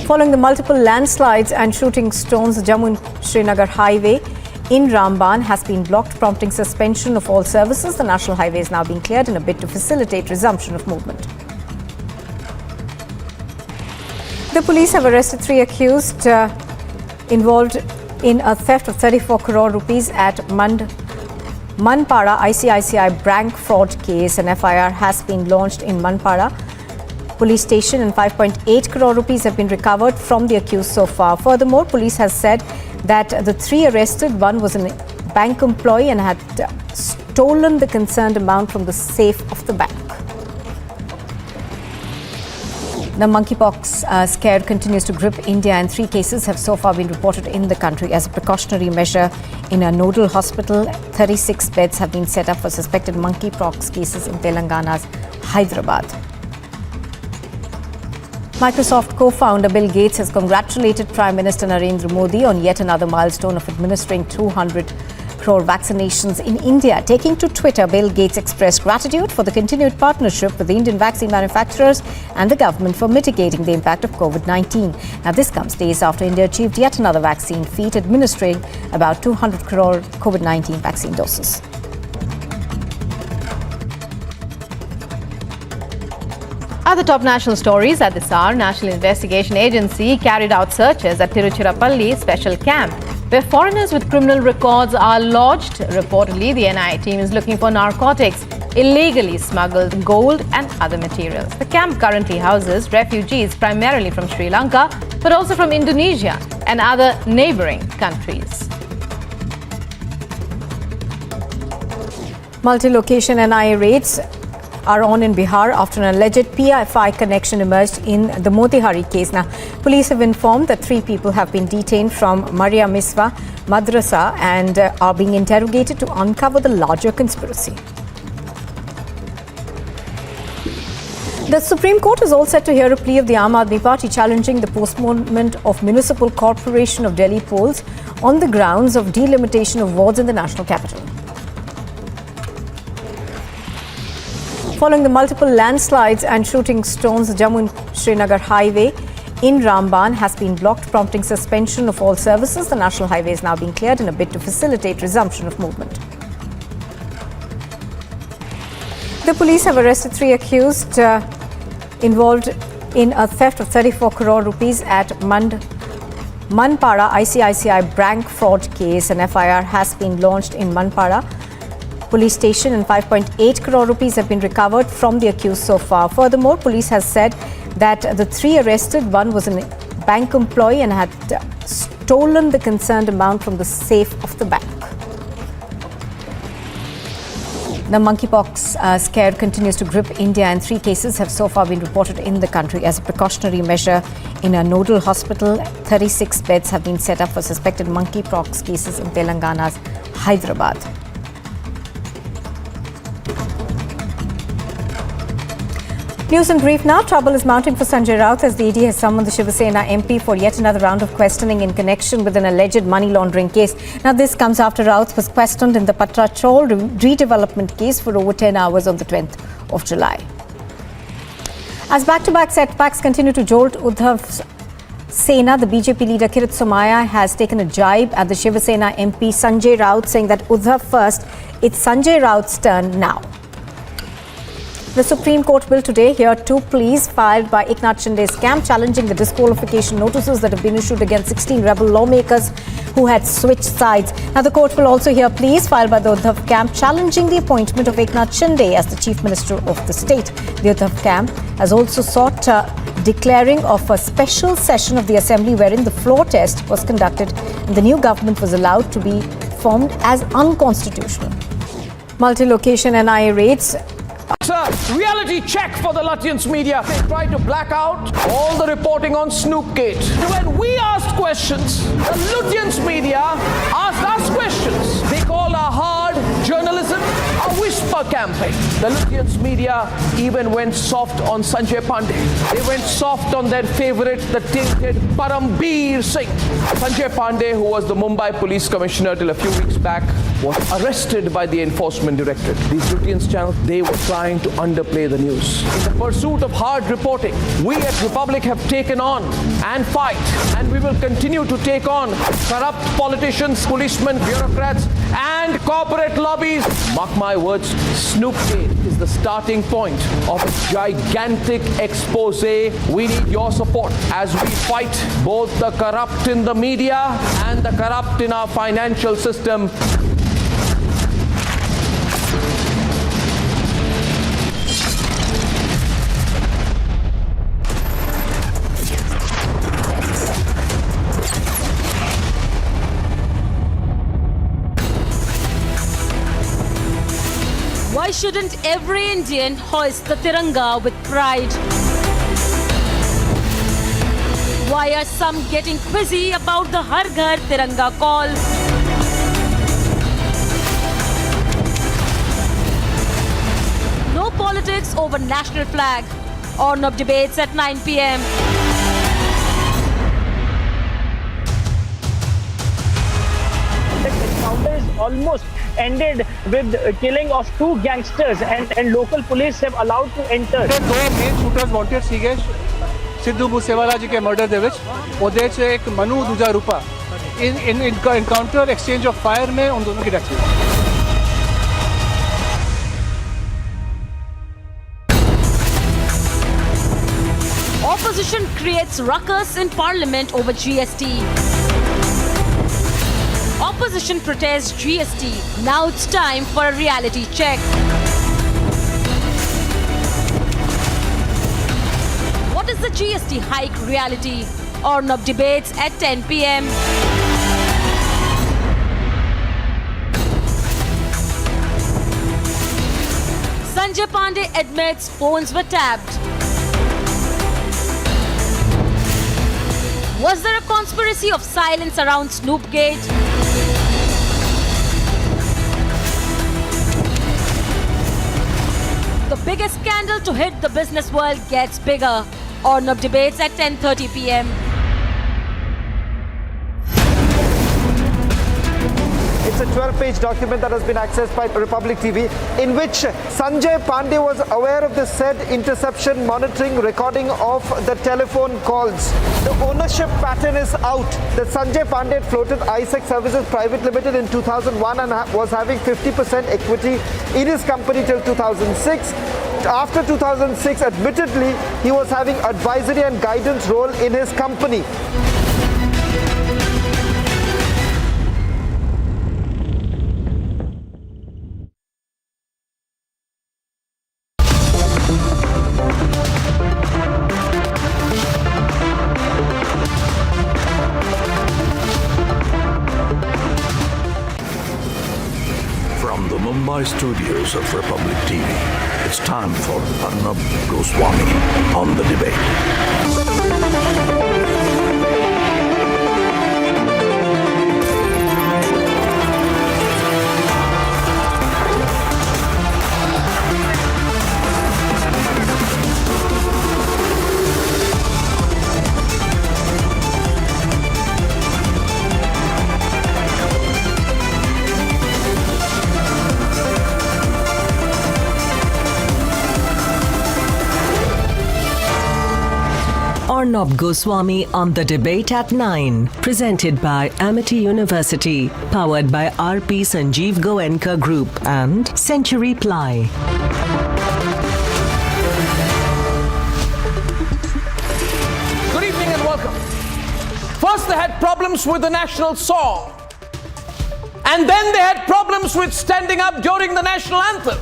Following the multiple landslides and shooting stones, the Jammu-Srinagar highway in Ramban has been blocked, prompting suspension of all services. The national highway is now being cleared in a bid to facilitate resumption of movement. The police have arrested 3 accused involved in a theft of 34 crore rupees at Manpara ICICI bank fraud case. An FIR has been launched in Manpara police station and 5.8 crore rupees have been recovered from the accused so far. Furthermore, police has said that the 3 arrested, one was a bank employee and had stolen the concerned amount from the safe of the bank. The monkeypox scare continues to grip India and 3 cases have so far been reported in the country. As a precautionary measure in a nodal hospital, 36 beds have been set up for suspected monkeypox cases in Telangana's Hyderabad. Microsoft co-founder Bill Gates has congratulated Prime Minister Narendra Modi on yet another milestone of administering $200 crore vaccinations in India. Taking to Twitter, Bill Gates expressed gratitude for the continued partnership with the Indian vaccine manufacturers and the government for mitigating the impact of COVID-19. Now, this comes days after India achieved yet another vaccine feat, administering about 200 crore COVID-19 vaccine doses. Other top national stories at this hour. National Investigation Agency carried out searches at Tiruchirappalli special camp, where foreigners with criminal records are lodged. Reportedly, the NIA team is looking for narcotics, illegally smuggled gold and other materials. The camp currently houses refugees primarily from Sri Lanka, but also from Indonesia and other neighbouring countries. Multi-location NIA raids are on in Bihar after an alleged PFI connection emerged in the Motihari case. Now, police have informed that 3 people have been detained from Maria Miswa Madrasa and are being interrogated to uncover the larger conspiracy. The Supreme Court is all set to hear a plea of the Aam Aadmi Party challenging the postponement of Municipal Corporation of Delhi polls on the grounds of delimitation of wards in the national capital. Following the multiple landslides and shooting stones, the Jammu-Srinagar highway in Ramban has been blocked, prompting suspension of all services. The national highway is now being cleared in a bid to facilitate resumption of movement. The police have arrested 3 accused involved in a theft of 34 crore rupees at Manpara ICICI bank fraud case. An FIR has been launched in Manpara police station and 5.8 crore rupees have been recovered from the accused so far. Furthermore, police has said that the 3 arrested, one was a bank employee and had stolen the concerned amount from the safe of the bank. The monkeypox scare continues to grip India, and 3 cases have so far been reported in the country. As a precautionary measure, in a nodal hospital, 36 beds have been set up for suspected monkeypox cases in Telangana's Hyderabad. News in brief now. Trouble is mounting for Sanjay Raut as the ED has summoned the Shiva Sena MP for yet another round of questioning in connection with an alleged money laundering case. Now, this comes after Raut was questioned in the Patra Chol redevelopment case for over 10 hours on the 20th of July. As back-to-back setbacks continue to jolt Uddhav Sena, the BJP leader Kirit Somaiya has taken a jibe at the Shiva Sena MP Sanjay Raut, saying that Uddhav first, it's Sanjay Raut's turn now. The Supreme Court will today hear 2 pleas filed by Eknath Shinde's camp challenging the disqualification notices that have been issued against 16 rebel lawmakers who had switched sides. Now, the court will also hear pleas filed by the Uddhav camp challenging the appointment of Eknath Shinde as the Chief Minister of the state. The Uddhav camp has also sought declaring of a special session of the Assembly wherein the floor test was conducted and the new government was allowed to be formed as unconstitutional. Multi-location NIA raids. It's a reality check for the Lutyens media. They try to black out all the reporting on Snoopgate. When we asked questions, the Lutyens media asked us questions. They call our hard journalism a whisper campaign. The Lutyens media even went soft on Sanjay Pandey. They went soft on their favorite, the tainted Parambir Singh. Sanjay Pandey, who was the Mumbai Police Commissioner till a few weeks back, was arrested by the Enforcement Directorate. These Lutyens channels, they were trying to underplay the news. In the pursuit of hard reporting, we at Republic have taken on and fight, and we will continue to take on corrupt politicians, policemen, bureaucrats, and corporate lobbies. Mark my words, Snoopgate is the starting point of a gigantic expose. We need your support as we fight both the corrupt in the media and the corrupt in our financial system. Why shouldn't every Indian hoist the Tiranga with pride? Why are some getting quizzy about the Har Ghar Tiranga call? No politics over national flag. Ornab debates at 9 p.m. The encounter is almost ended with killing of 2 gangsters, and local police have allowed to enter. ਦੋ main shooters wanted ਸੀਗੇ ਸਿੱਧੂ ਮੂਸੇਵਾਲਾ ਜੀ ਕੇ murder ਦੇ ਵਿੱਚ ਉਹਦੇ 'ਚ ਇੱਕ ਮਨੂ ਦੂਜਾ ਰੂਪਾ in encounter exchange of fire में उन दोनों की डेथ हुई। Opposition creates ruckus in parliament over GST. Opposition protests GST. Now it's time for a reality check. What is the GST hike reality? Ornab debates at 10 p.m. Sanjay Pandey admits phones were tapped. Was there a conspiracy of silence around Snoopgate? The biggest scandal to hit the business world gets bigger. Ornab debates at 10:30 p.m. It's a 12-page document that has been accessed by Republic TV, in which Sanjay Pandey was aware of the said interception, monitoring, recording of the telephone calls. The ownership pattern is out. That Sanjay Pandey had floated ISEC Services Private Limited in 2001 and was having 50% equity in his company till 2006. After 2006, admittedly, he was having advisory and guidance role in his company. From the Mumbai studios of Republic TV, it's time for Arnab Goswami on the debate. Arnab Goswami on the debate at 9. Presented by Amity University. Powered by RP Sanjeev Goenka Group and Century Ply. Good evening and welcome. First they had problems with the national song. And then they had problems with standing up during the national anthem.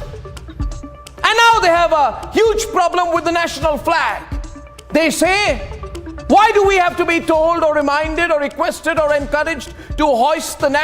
And now they have a huge problem with the national flag. They say, why do we have to be told or reminded or requested or encouraged to hoist the national